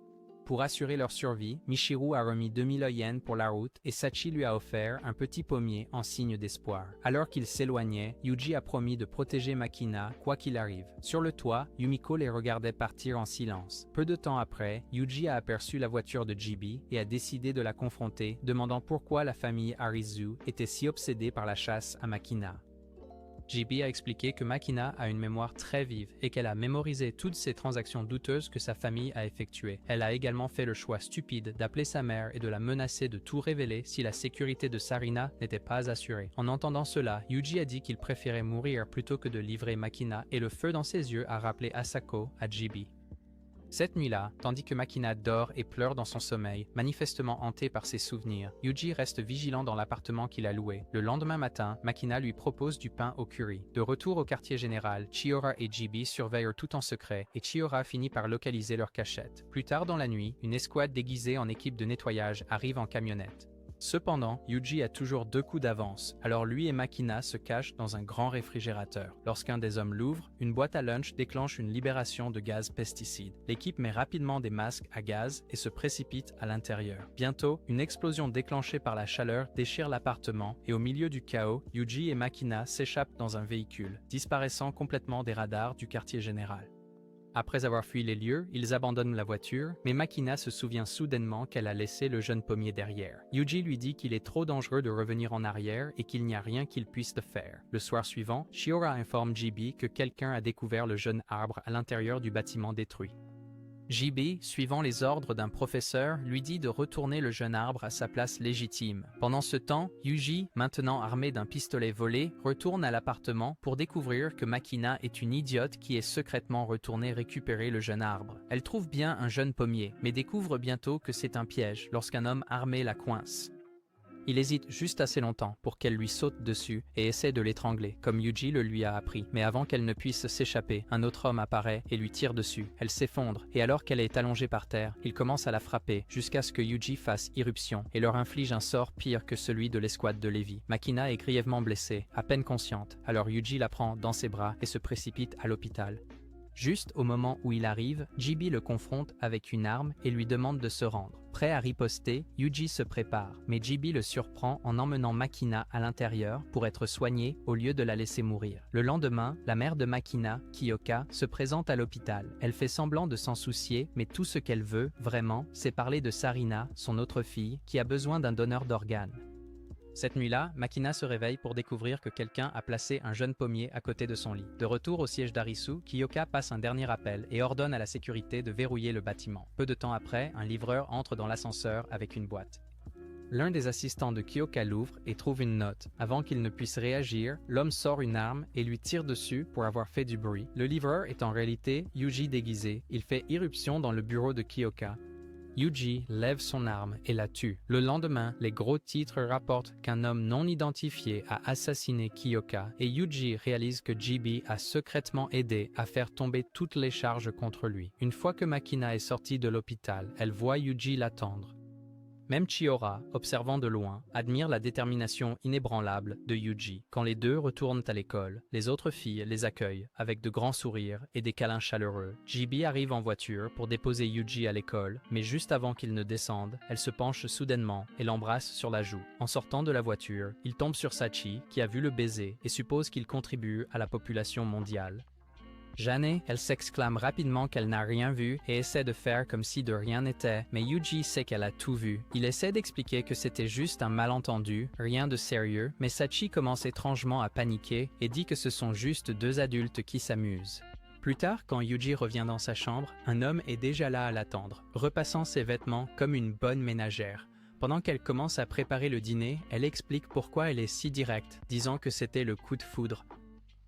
Pour assurer leur survie, Michiru a remis 2000 yens pour la route et Sachi lui a offert un petit pommier en signe d'espoir. Alors qu'ils s'éloignaient, Yuji a promis de protéger Makina quoi qu'il arrive. Sur le toit, Yumiko les regardait partir en silence. Peu de temps après, Yuji a aperçu la voiture de JB et a décidé de la confronter, demandant pourquoi la famille Arizu était si obsédée par la chasse à Makina. JB a expliqué que Makina a une mémoire très vive et qu'elle a mémorisé toutes ces transactions douteuses que sa famille a effectuées. Elle a également fait le choix stupide d'appeler sa mère et de la menacer de tout révéler si la sécurité de Sarina n'était pas assurée. En entendant cela, Yuji a dit qu'il préférait mourir plutôt que de livrer Makina et le feu dans ses yeux a rappelé Asako à JB. Cette nuit-là, tandis que Makina dort et pleure dans son sommeil, manifestement hanté par ses souvenirs, Yuji reste vigilant dans l'appartement qu'il a loué. Le lendemain matin, Makina lui propose du pain au curry. De retour au quartier général, Chiora et JB surveillent tout en secret et Chiora finit par localiser leur cachette. Plus tard dans la nuit, une escouade déguisée en équipe de nettoyage arrive en camionnette. Cependant, Yuji a toujours 2 coups d'avance, alors lui et Makina se cachent dans un grand réfrigérateur. Lorsqu'un des hommes l'ouvre, une boîte à lunch déclenche une libération de gaz pesticide. L'équipe met rapidement des masques à gaz et se précipite à l'intérieur. Bientôt, une explosion déclenchée par la chaleur déchire l'appartement et au milieu du chaos, Yuji et Makina s'échappent dans un véhicule, disparaissant complètement des radars du quartier général. Après avoir fui les lieux, ils abandonnent la voiture, mais Makina se souvient soudainement qu'elle a laissé le jeune pommier derrière. Yuji lui dit qu'il est trop dangereux de revenir en arrière et qu'il n'y a rien qu'il puisse faire. Le soir suivant, Chiora informe JB que quelqu'un a découvert le jeune arbre à l'intérieur du bâtiment détruit. JB, suivant les ordres d'un professeur, lui dit de retourner le jeune arbre à sa place légitime. Pendant ce temps, Yuji, maintenant armé d'un pistolet volé, retourne à l'appartement pour découvrir que Makina est une idiote qui est secrètement retournée récupérer le jeune arbre. Elle trouve bien un jeune pommier, mais découvre bientôt que c'est un piège lorsqu'un homme armé la coince. Il hésite juste assez longtemps pour qu'elle lui saute dessus et essaie de l'étrangler, comme Yuji le lui a appris. Mais avant qu'elle ne puisse s'échapper, un autre homme apparaît et lui tire dessus. Elle s'effondre, et alors qu'elle est allongée par terre, il commence à la frapper jusqu'à ce que Yuji fasse irruption et leur inflige un sort pire que celui de l'escouade de Levi. Makina est grièvement blessée, à peine consciente, alors Yuji la prend dans ses bras et se précipite à l'hôpital. Juste au moment où il arrive, JB le confronte avec une arme et lui demande de se rendre. Prêt à riposter, Yuji se prépare, mais JB le surprend en emmenant Makina à l'intérieur pour être soignée au lieu de la laisser mourir. Le lendemain, la mère de Makina, Kiyoka, se présente à l'hôpital. Elle fait semblant de s'en soucier, mais tout ce qu'elle veut, vraiment, c'est parler de Sarina, son autre fille, qui a besoin d'un donneur d'organes. Cette nuit-là, Makina se réveille pour découvrir que quelqu'un a placé un jeune pommier à côté de son lit. De retour au siège d'Arisu, Kiyoka passe un dernier appel et ordonne à la sécurité de verrouiller le bâtiment. Peu de temps après, un livreur entre dans l'ascenseur avec une boîte. L'un des assistants de Kiyoka l'ouvre et trouve une note. Avant qu'il ne puisse réagir, l'homme sort une arme et lui tire dessus pour avoir fait du bruit. Le livreur est en réalité Yuji déguisé. Il fait irruption dans le bureau de Kiyoka. Yuji lève son arme et la tue. Le lendemain, les gros titres rapportent qu'un homme non identifié a assassiné Kiyoka et Yuji réalise que JB a secrètement aidé à faire tomber toutes les charges contre lui. Une fois que Makina est sortie de l'hôpital, elle voit Yuji l'attendre. Même Chiora, observant de loin, admire la détermination inébranlable de Yuji. Quand les deux retournent à l'école, les autres filles les accueillent avec de grands sourires et des câlins chaleureux. JB arrive en voiture pour déposer Yuji à l'école, mais juste avant qu'il ne descende, elle se penche soudainement et l'embrasse sur la joue. En sortant de la voiture, il tombe sur Sachi, qui a vu le baiser et suppose qu'il contribue à la population mondiale. Jeannée, elle s'exclame rapidement qu'elle n'a rien vu et essaie de faire comme si de rien n'était, mais Yuji sait qu'elle a tout vu. Il essaie d'expliquer que c'était juste un malentendu, rien de sérieux, mais Sachi commence étrangement à paniquer et dit que ce sont juste 2 adultes qui s'amusent. Plus tard, quand Yuji revient dans sa chambre, un homme est déjà là à l'attendre, repassant ses vêtements comme une bonne ménagère. Pendant qu'elle commence à préparer le dîner, elle explique pourquoi elle est si directe, disant que c'était le coup de foudre.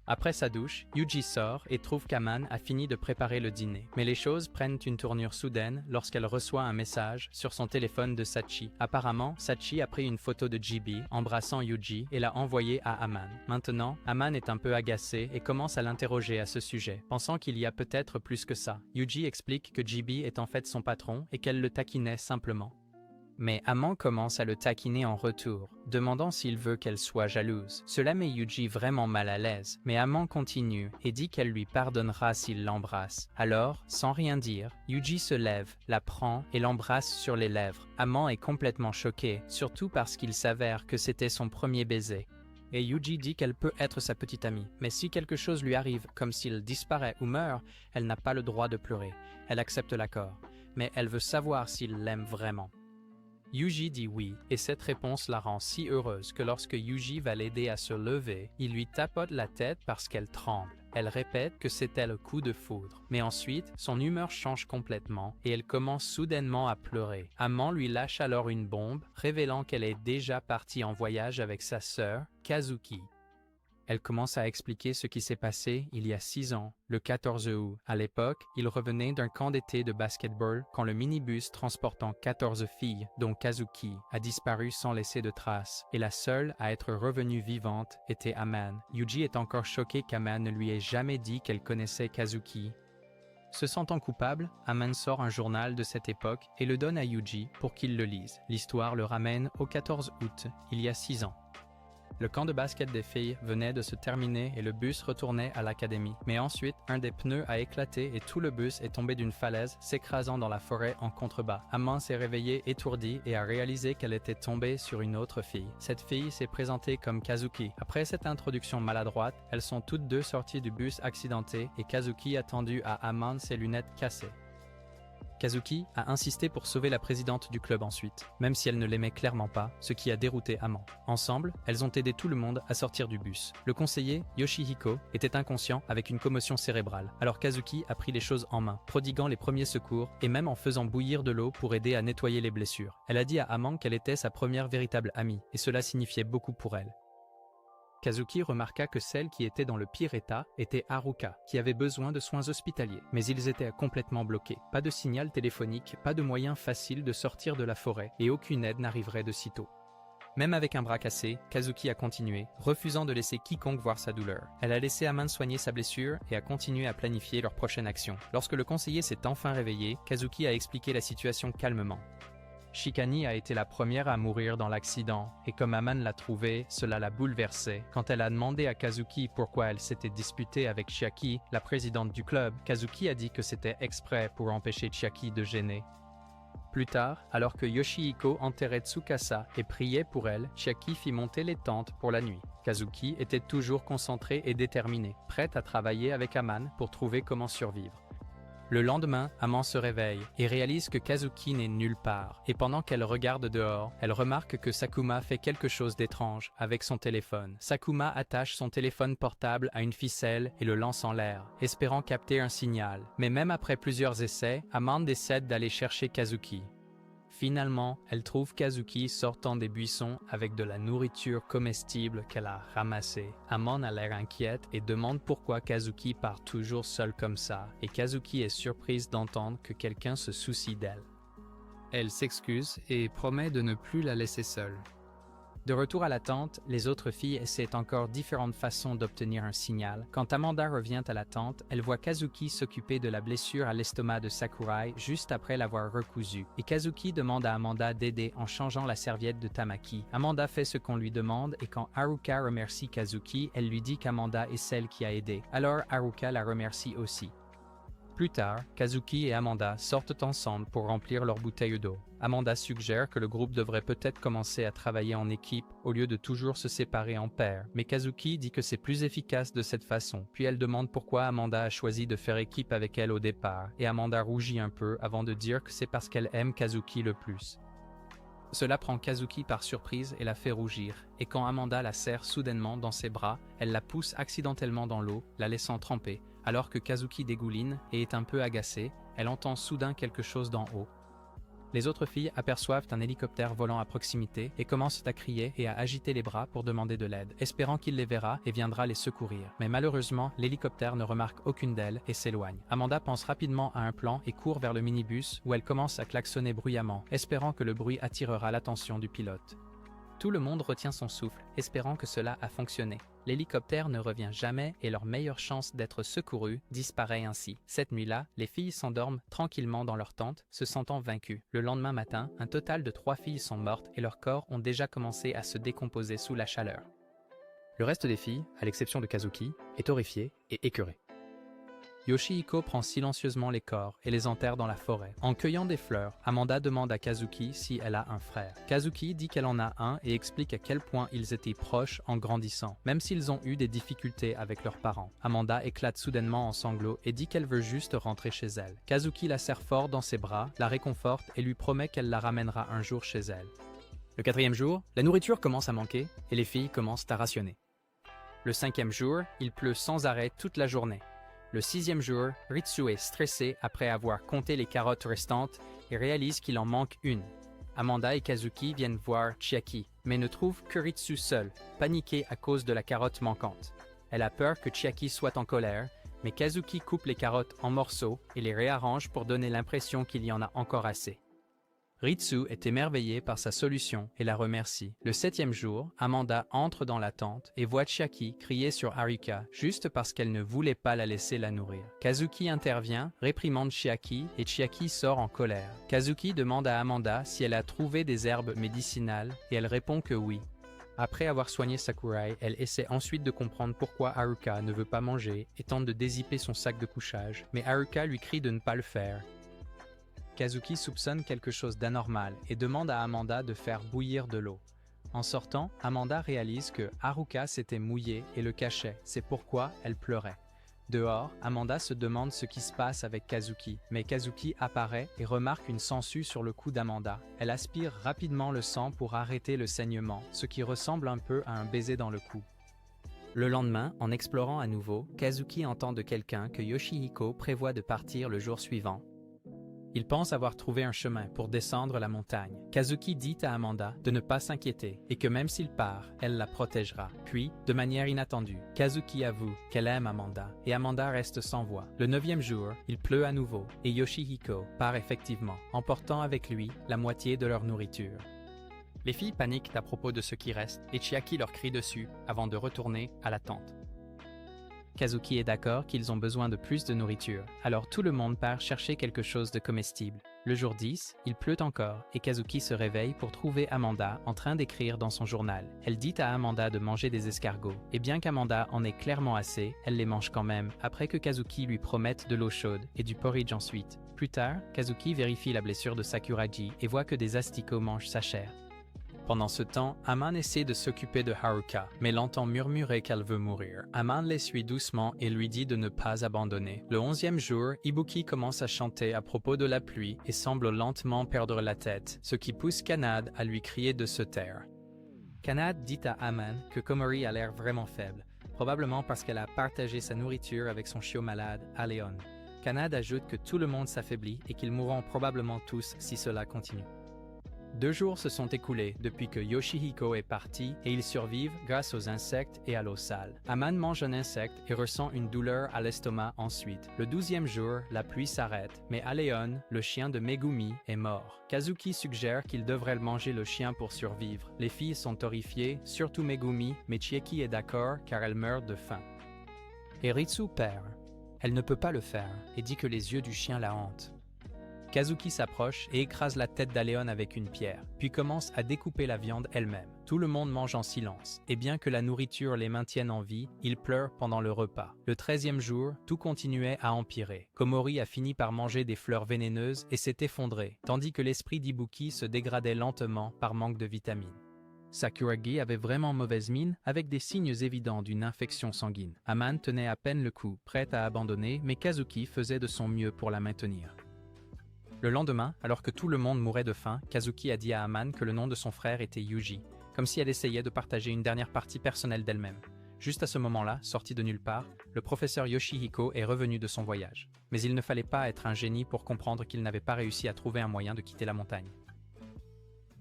Après sa douche, Yuji sort et trouve qu'Aman a fini de préparer le dîner. Mais les choses prennent une tournure soudaine lorsqu'elle reçoit un message sur son téléphone de Sachi. Apparemment, Sachi a pris une photo de JB embrassant Yuji et l'a envoyée à Aman. Maintenant, Aman est un peu agacé et commence à l'interroger à ce sujet, pensant qu'il y a peut-être plus que ça. Yuji explique que JB est en fait son patron et qu'elle le taquinait simplement. Mais Aman commence à le taquiner en retour, demandant s'il veut qu'elle soit jalouse. Cela met Yuji vraiment mal à l'aise, mais Aman continue et dit qu'elle lui pardonnera s'il l'embrasse. Alors, sans rien dire, Yuji se lève, la prend et l'embrasse sur les lèvres. Aman est complètement choqué, surtout parce qu'il s'avère que c'était son premier baiser. Et Yuji dit qu'elle peut être sa petite amie, mais si quelque chose lui arrive, comme s'il disparaît ou meurt, elle n'a pas le droit de pleurer. Elle accepte l'accord, mais elle veut savoir s'il l'aime vraiment. Yuji dit oui, et cette réponse la rend si heureuse que lorsque Yuji va l'aider à se lever, il lui tapote la tête parce qu'elle tremble. Elle répète que c'était le coup de foudre. Mais ensuite, son humeur change complètement et elle commence soudainement à pleurer. Aman lui lâche alors une bombe, révélant qu'elle est déjà partie en voyage avec sa sœur, Kazuki. Elle commence à expliquer ce qui s'est passé il y a 6 ans, le 14 août. À l'époque, il revenait d'un camp d'été de basketball quand le minibus transportant 14 filles, dont Kazuki, a disparu sans laisser de traces. Et la seule à être revenue vivante était Aman. Yuji est encore choqué qu'Aman ne lui ait jamais dit qu'elle connaissait Kazuki. Se sentant coupable, Aman sort un journal de cette époque et le donne à Yuji pour qu'il le lise. L'histoire le ramène au 14 août, il y a 6 ans. Le camp de basket des filles venait de se terminer et le bus retournait à l'académie. Mais ensuite, un des pneus a éclaté et tout le bus est tombé d'une falaise, s'écrasant dans la forêt en contrebas. Aman s'est réveillée étourdie et a réalisé qu'elle était tombée sur une autre fille. Cette fille s'est présentée comme Kazuki. Après cette introduction maladroite, elles sont toutes deux sorties du bus accidenté et Kazuki a tendu à Aman ses lunettes cassées. Kazuki a insisté pour sauver la présidente du club ensuite, même si elle ne l'aimait clairement pas, ce qui a dérouté Aman. Ensemble, elles ont aidé tout le monde à sortir du bus. Le conseiller, Yoshihiko, était inconscient avec une commotion cérébrale, alors Kazuki a pris les choses en main, prodiguant les premiers secours et même en faisant bouillir de l'eau pour aider à nettoyer les blessures. Elle a dit à Aman qu'elle était sa première véritable amie, et cela signifiait beaucoup pour elle. Kazuki remarqua que celle qui était dans le pire état était Haruka, qui avait besoin de soins hospitaliers. Mais ils étaient complètement bloqués. Pas de signal téléphonique, pas de moyen facile de sortir de la forêt, et aucune aide n'arriverait de sitôt. Même avec un bras cassé, Kazuki a continué, refusant de laisser quiconque voir sa douleur. Elle a laissé Aman soigner sa blessure et a continué à planifier leur prochaine action. Lorsque le conseiller s'est enfin réveillé, Kazuki a expliqué la situation calmement. Shikani a été la première à mourir dans l'accident, et comme Aman l'a trouvée, cela l'a bouleversée. Quand elle a demandé à Kazuki pourquoi elle s'était disputée avec Chiaki, la présidente du club, Kazuki a dit que c'était exprès pour empêcher Chiaki de gêner. Plus tard, alors que Yoshihiko enterrait Tsukasa et priait pour elle, Chiaki fit monter les tentes pour la nuit. Kazuki était toujours concentrée et déterminée, prête à travailler avec Aman pour trouver comment survivre. Le lendemain, Aman se réveille et réalise que Kazuki n'est nulle part. Et pendant qu'elle regarde dehors, elle remarque que Sakuma fait quelque chose d'étrange avec son téléphone. Sakuma attache son téléphone portable à une ficelle et le lance en l'air, espérant capter un signal. Mais même après plusieurs essais, Aman décide d'aller chercher Kazuki. Finalement, elle trouve Kazuki sortant des buissons avec de la nourriture comestible qu'elle a ramassée. Aman a l'air inquiète et demande pourquoi Kazuki part toujours seule comme ça, et Kazuki est surprise d'entendre que quelqu'un se soucie d'elle. Elle s'excuse et promet de ne plus la laisser seule. De retour à la tente, les autres filles essaient encore différentes façons d'obtenir un signal. Quand Amanda revient à la tente, elle voit Kazuki s'occuper de la blessure à l'estomac de Sakurai juste après l'avoir recousue. Et Kazuki demande à Amanda d'aider en changeant la serviette de Tamaki. Amanda fait ce qu'on lui demande et quand Haruka remercie Kazuki, elle lui dit qu'Amanda est celle qui a aidé. Alors Haruka la remercie aussi. Plus tard, Kazuki et Amanda sortent ensemble pour remplir leur bouteille d'eau. Amanda suggère que le groupe devrait peut-être commencer à travailler en équipe au lieu de toujours se séparer en paires, mais Kazuki dit que c'est plus efficace de cette façon. Puis elle demande pourquoi Amanda a choisi de faire équipe avec elle au départ, et Amanda rougit un peu avant de dire que c'est parce qu'elle aime Kazuki le plus. Cela prend Kazuki par surprise et la fait rougir, et quand Amanda la serre soudainement dans ses bras, elle la pousse accidentellement dans l'eau, la laissant tremper, Alors que Kazuki dégouline et est un peu agacée, elle entend soudain quelque chose d'en haut. Les autres filles aperçoivent un hélicoptère volant à proximité et commencent à crier et à agiter les bras pour demander de l'aide, espérant qu'il les verra et viendra les secourir. Mais malheureusement, l'hélicoptère ne remarque aucune d'elles et s'éloigne. Amanda pense rapidement à un plan et court vers le minibus où elle commence à klaxonner bruyamment, espérant que le bruit attirera l'attention du pilote. Tout le monde retient son souffle, espérant que cela a fonctionné. L'hélicoptère ne revient jamais et leur meilleure chance d'être secourus disparaît ainsi. Cette nuit-là, les filles s'endorment tranquillement dans leur tente, se sentant vaincues. Le lendemain matin, un total de 3 filles sont mortes et leurs corps ont déjà commencé à se décomposer sous la chaleur. Le reste des filles, à l'exception de Kazuki, est horrifié et écœuré. Yoshihiko prend silencieusement les corps et les enterre dans la forêt. En cueillant des fleurs, Amanda demande à Kazuki si elle a un frère. Kazuki dit qu'elle en a un et explique à quel point ils étaient proches en grandissant, même s'ils ont eu des difficultés avec leurs parents. Amanda éclate soudainement en sanglots et dit qu'elle veut juste rentrer chez elle. Kazuki la serre fort dans ses bras, la réconforte et lui promet qu'elle la ramènera un jour chez elle. Le 4e jour, la nourriture commence à manquer et les filles commencent à rationner. Le 5e jour, il pleut sans arrêt toute la journée. Le 6e jour, Ritsu est stressé après avoir compté les carottes restantes et réalise qu'il en manque une. Amanda et Kazuki viennent voir Chiaki, mais ne trouvent que Ritsu seul, paniqué à cause de la carotte manquante. Elle a peur que Chiaki soit en colère, mais Kazuki coupe les carottes en morceaux et les réarrange pour donner l'impression qu'il y en a encore assez. Ritsu est émerveillé par sa solution et la remercie. Le 7e jour, Amanda entre dans la tente et voit Chiaki crier sur Haruka juste parce qu'elle ne voulait pas la laisser la nourrir. Kazuki intervient, réprimande Chiaki et Chiaki sort en colère. Kazuki demande à Amanda si elle a trouvé des herbes médicinales et elle répond que oui. Après avoir soigné Sakurai, elle essaie ensuite de comprendre pourquoi Haruka ne veut pas manger et tente de dézipper son sac de couchage, mais Haruka lui crie de ne pas le faire. Kazuki soupçonne quelque chose d'anormal et demande à Amanda de faire bouillir de l'eau. En sortant, Amanda réalise que Haruka s'était mouillée et le cachait, c'est pourquoi elle pleurait. Dehors, Amanda se demande ce qui se passe avec Kazuki, mais Kazuki apparaît et remarque une sangsue sur le cou d'Amanda. Elle aspire rapidement le sang pour arrêter le saignement, ce qui ressemble un peu à un baiser dans le cou. Le lendemain, en explorant à nouveau, Kazuki entend de quelqu'un que Yoshihiko prévoit de partir le jour suivant. Il pense avoir trouvé un chemin pour descendre la montagne. Kazuki dit à Amanda de ne pas s'inquiéter et que même s'il part, elle la protégera. Puis, de manière inattendue, Kazuki avoue qu'elle aime Amanda et Amanda reste sans voix. Le 9e jour, il pleut à nouveau et Yoshihiko part effectivement, emportant avec lui la moitié de leur nourriture. Les filles paniquent à propos de ce qui reste et Chiaki leur crie dessus avant de retourner à la tente. Kazuki est d'accord qu'ils ont besoin de plus de nourriture, alors tout le monde part chercher quelque chose de comestible. Le jour 10, il pleut encore et Kazuki se réveille pour trouver Amanda en train d'écrire dans son journal. Elle dit à Amanda de manger des escargots, et bien qu'Amanda en ait clairement assez, elle les mange quand même, après que Kazuki lui promette de l'eau chaude et du porridge ensuite. Plus tard, Kazuki vérifie la blessure de Sakuragi et voit que des asticots mangent sa chair. Pendant ce temps, Aman essaie de s'occuper de Haruka, mais l'entend murmurer qu'elle veut mourir. Aman l'essuie doucement et lui dit de ne pas abandonner. Le 11e jour, Ibuki commence à chanter à propos de la pluie et semble lentement perdre la tête, ce qui pousse Kanade à lui crier de se taire. Kanade dit à Aman que Komori a l'air vraiment faible, probablement parce qu'elle a partagé sa nourriture avec son chiot malade, Aleon. Kanade ajoute que tout le monde s'affaiblit et qu'ils mourront probablement tous si cela continue. 2 jours se sont écoulés depuis que Yoshihiko est parti et ils survivent grâce aux insectes et à l'eau sale. Aman mange un insecte et ressent une douleur à l'estomac ensuite. Le 12e jour, la pluie s'arrête, mais Aleon, le chien de Megumi, est mort. Kazuki suggère qu'il devrait manger le chien pour survivre. Les filles sont horrifiées, surtout Megumi, mais Chiaki est d'accord car elle meurt de faim. Et Ritsu perd. Elle ne peut pas le faire et dit que les yeux du chien la hantent. Kazuki s'approche et écrase la tête d'Aleon avec une pierre, puis commence à découper la viande elle-même. Tout le monde mange en silence, et bien que la nourriture les maintienne en vie, ils pleurent pendant le repas. Le 13e jour, tout continuait à empirer. Komori a fini par manger des fleurs vénéneuses et s'est effondré, tandis que l'esprit d'Ibuki se dégradait lentement par manque de vitamines. Sakuragi avait vraiment mauvaise mine, avec des signes évidents d'une infection sanguine. Aman tenait à peine le coup, prête à abandonner, mais Kazuki faisait de son mieux pour la maintenir. Le lendemain, alors que tout le monde mourait de faim, Kazuki a dit à Aman que le nom de son frère était Yuji, comme si elle essayait de partager une dernière partie personnelle d'elle-même. Juste à ce moment-là, sorti de nulle part, le professeur Yoshihiko est revenu de son voyage. Mais il ne fallait pas être un génie pour comprendre qu'il n'avait pas réussi à trouver un moyen de quitter la montagne.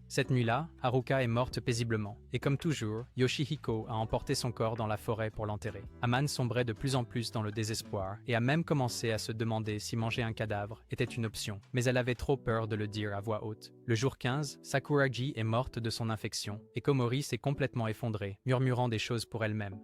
Cette nuit-là, Haruka est morte paisiblement, et comme toujours, Yoshihiko a emporté son corps dans la forêt pour l'enterrer. Amane sombrait de plus en plus dans le désespoir, et a même commencé à se demander si manger un cadavre était une option, mais elle avait trop peur de le dire à voix haute. Le jour 15, Sakuragi est morte de son infection, et Komori s'est complètement effondrée, murmurant des choses pour elle-même.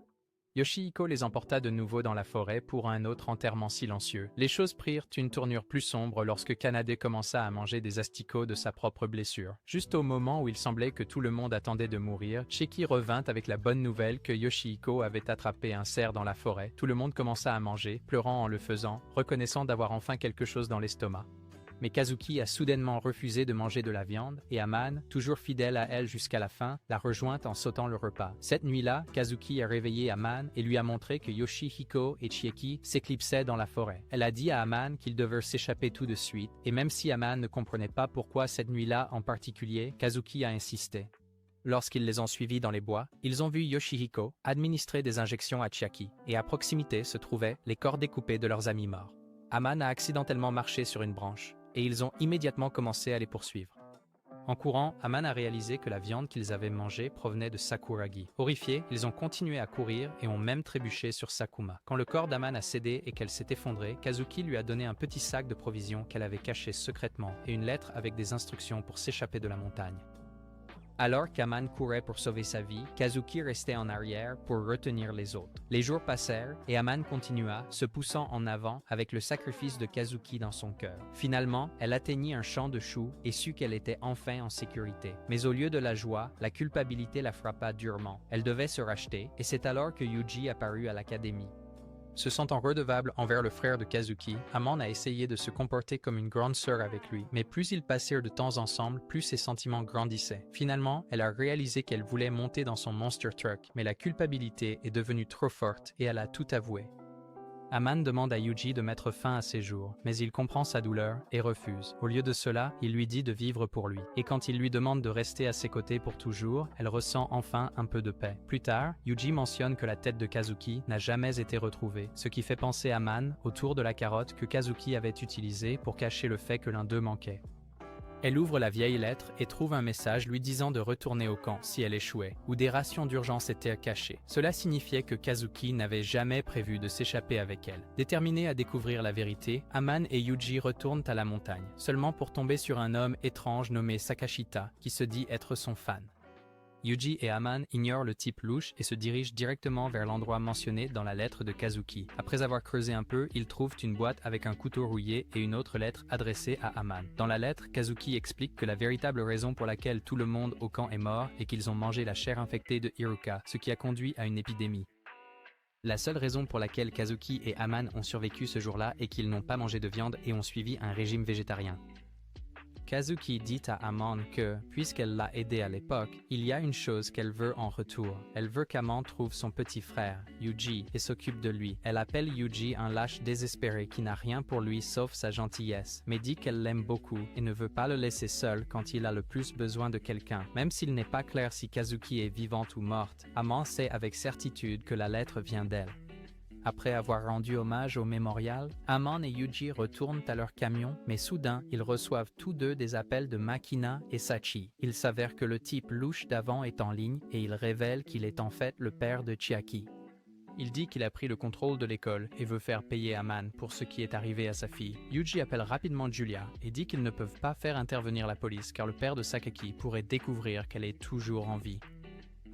Yoshihiko les emporta de nouveau dans la forêt pour un autre enterrement silencieux. Les choses prirent une tournure plus sombre lorsque Kanade commença à manger des asticots de sa propre blessure. Juste au moment où il semblait que tout le monde attendait de mourir, Cheki revint avec la bonne nouvelle que Yoshihiko avait attrapé un cerf dans la forêt. Tout le monde commença à manger, pleurant en le faisant, reconnaissant d'avoir enfin quelque chose dans l'estomac. Mais Kazuki a soudainement refusé de manger de la viande, et Amane, toujours fidèle à elle jusqu'à la fin, l'a rejointe en sautant le repas. Cette nuit-là, Kazuki a réveillé Amane et lui a montré que Yoshihiko et Chieki s'éclipsaient dans la forêt. Elle a dit à Amane qu'ils devaient s'échapper tout de suite, et même si Amane ne comprenait pas pourquoi cette nuit-là en particulier, Kazuki a insisté. Lorsqu'ils les ont suivis dans les bois, ils ont vu Yoshihiko administrer des injections à Chiaki, et à proximité se trouvaient les corps découpés de leurs amis morts. Amane a accidentellement marché sur une branche, et ils ont immédiatement commencé à les poursuivre. En courant, Amane a réalisé que la viande qu'ils avaient mangée provenait de Sakuragi. Horrifiés, ils ont continué à courir et ont même trébuché sur Sakuma. Quand le corps d'Amane a cédé et qu'elle s'est effondrée, Kazuki lui a donné un petit sac de provisions qu'elle avait caché secrètement et une lettre avec des instructions pour s'échapper de la montagne. Alors qu'Amane courait pour sauver sa vie, Kazuki restait en arrière pour retenir les autres. Les jours passèrent et Amane continua, se poussant en avant avec le sacrifice de Kazuki dans son cœur. Finalement, elle atteignit un champ de choux et sut qu'elle était enfin en sécurité. Mais au lieu de la joie, la culpabilité la frappa durement. Elle devait se racheter et c'est alors que Yuji apparut à l'académie. Se sentant redevable envers le frère de Kazuki, Amane a essayé de se comporter comme une grande sœur avec lui, mais plus ils passèrent de temps ensemble, plus ses sentiments grandissaient. Finalement, elle a réalisé qu'elle voulait monter dans son monster truck, mais la culpabilité est devenue trop forte et elle a tout avoué. Amane demande à Yuji de mettre fin à ses jours, mais il comprend sa douleur et refuse. Au lieu de cela, il lui dit de vivre pour lui. Et quand il lui demande de rester à ses côtés pour toujours, elle ressent enfin un peu de paix. Plus tard, Yuji mentionne que la tête de Kazuki n'a jamais été retrouvée, ce qui fait penser à Amane autour de la carotte que Kazuki avait utilisée pour cacher le fait que l'un d'eux manquait. Elle ouvre la vieille lettre et trouve un message lui disant de retourner au camp si elle échouait, où des rations d'urgence étaient cachées. Cela signifiait que Kazuki n'avait jamais prévu de s'échapper avec elle. Déterminés à découvrir la vérité, Amane et Yuji retournent à la montagne, seulement pour tomber sur un homme étrange nommé Sakashita, qui se dit être son fan. Yuji et Amane ignorent le type louche et se dirigent directement vers l'endroit mentionné dans la lettre de Kazuki. Après avoir creusé un peu, ils trouvent une boîte avec un couteau rouillé et une autre lettre adressée à Amane. Dans la lettre, Kazuki explique que la véritable raison pour laquelle tout le monde au camp est mort est qu'ils ont mangé la chair infectée de Iruka, ce qui a conduit à une épidémie. La seule raison pour laquelle Kazuki et Amane ont survécu ce jour-là est qu'ils n'ont pas mangé de viande et ont suivi un régime végétarien. Kazuki dit à Amane que, puisqu'elle l'a aidé à l'époque, il y a une chose qu'elle veut en retour. Elle veut qu'Amane trouve son petit frère, Yuji, et s'occupe de lui. Elle appelle Yuji un lâche désespéré qui n'a rien pour lui sauf sa gentillesse, mais dit qu'elle l'aime beaucoup et ne veut pas le laisser seul quand il a le plus besoin de quelqu'un. Même s'il n'est pas clair si Kazuki est vivante ou morte, Amane sait avec certitude que la lettre vient d'elle. Après avoir rendu hommage au mémorial, Amane et Yuji retournent à leur camion, mais soudain, ils reçoivent tous deux des appels de Makina et Sachi. Il s'avère que le type louche d'avant est en ligne et il révèle qu'il est en fait le père de Chiaki. Il dit qu'il a pris le contrôle de l'école et veut faire payer Amane pour ce qui est arrivé à sa fille. Yuji appelle rapidement Julia et dit qu'ils ne peuvent pas faire intervenir la police car le père de Sakaki pourrait découvrir qu'elle est toujours en vie.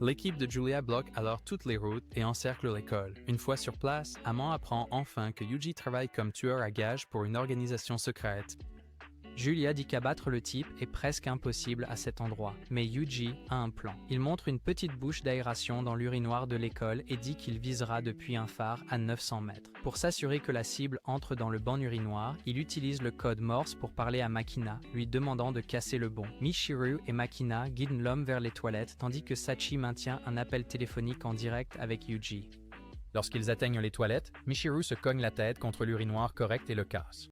L'équipe de Julia bloque alors toutes les routes et encercle l'école. Une fois sur place, Amane apprend enfin que Yuji travaille comme tueur à gages pour une organisation secrète. Julia dit qu'abattre le type est presque impossible à cet endroit, mais Yuji a un plan. Il montre une petite bouche d'aération dans l'urinoir de l'école et dit qu'il visera depuis un phare à 900 mètres. Pour s'assurer que la cible entre dans le bon urinoir, il utilise le code Morse pour parler à Makina, lui demandant de casser le bon. Michiru et Makina guident l'homme vers les toilettes, tandis que Sachi maintient un appel téléphonique en direct avec Yuji. Lorsqu'ils atteignent les toilettes, Michiru se cogne la tête contre l'urinoir correct et le casse.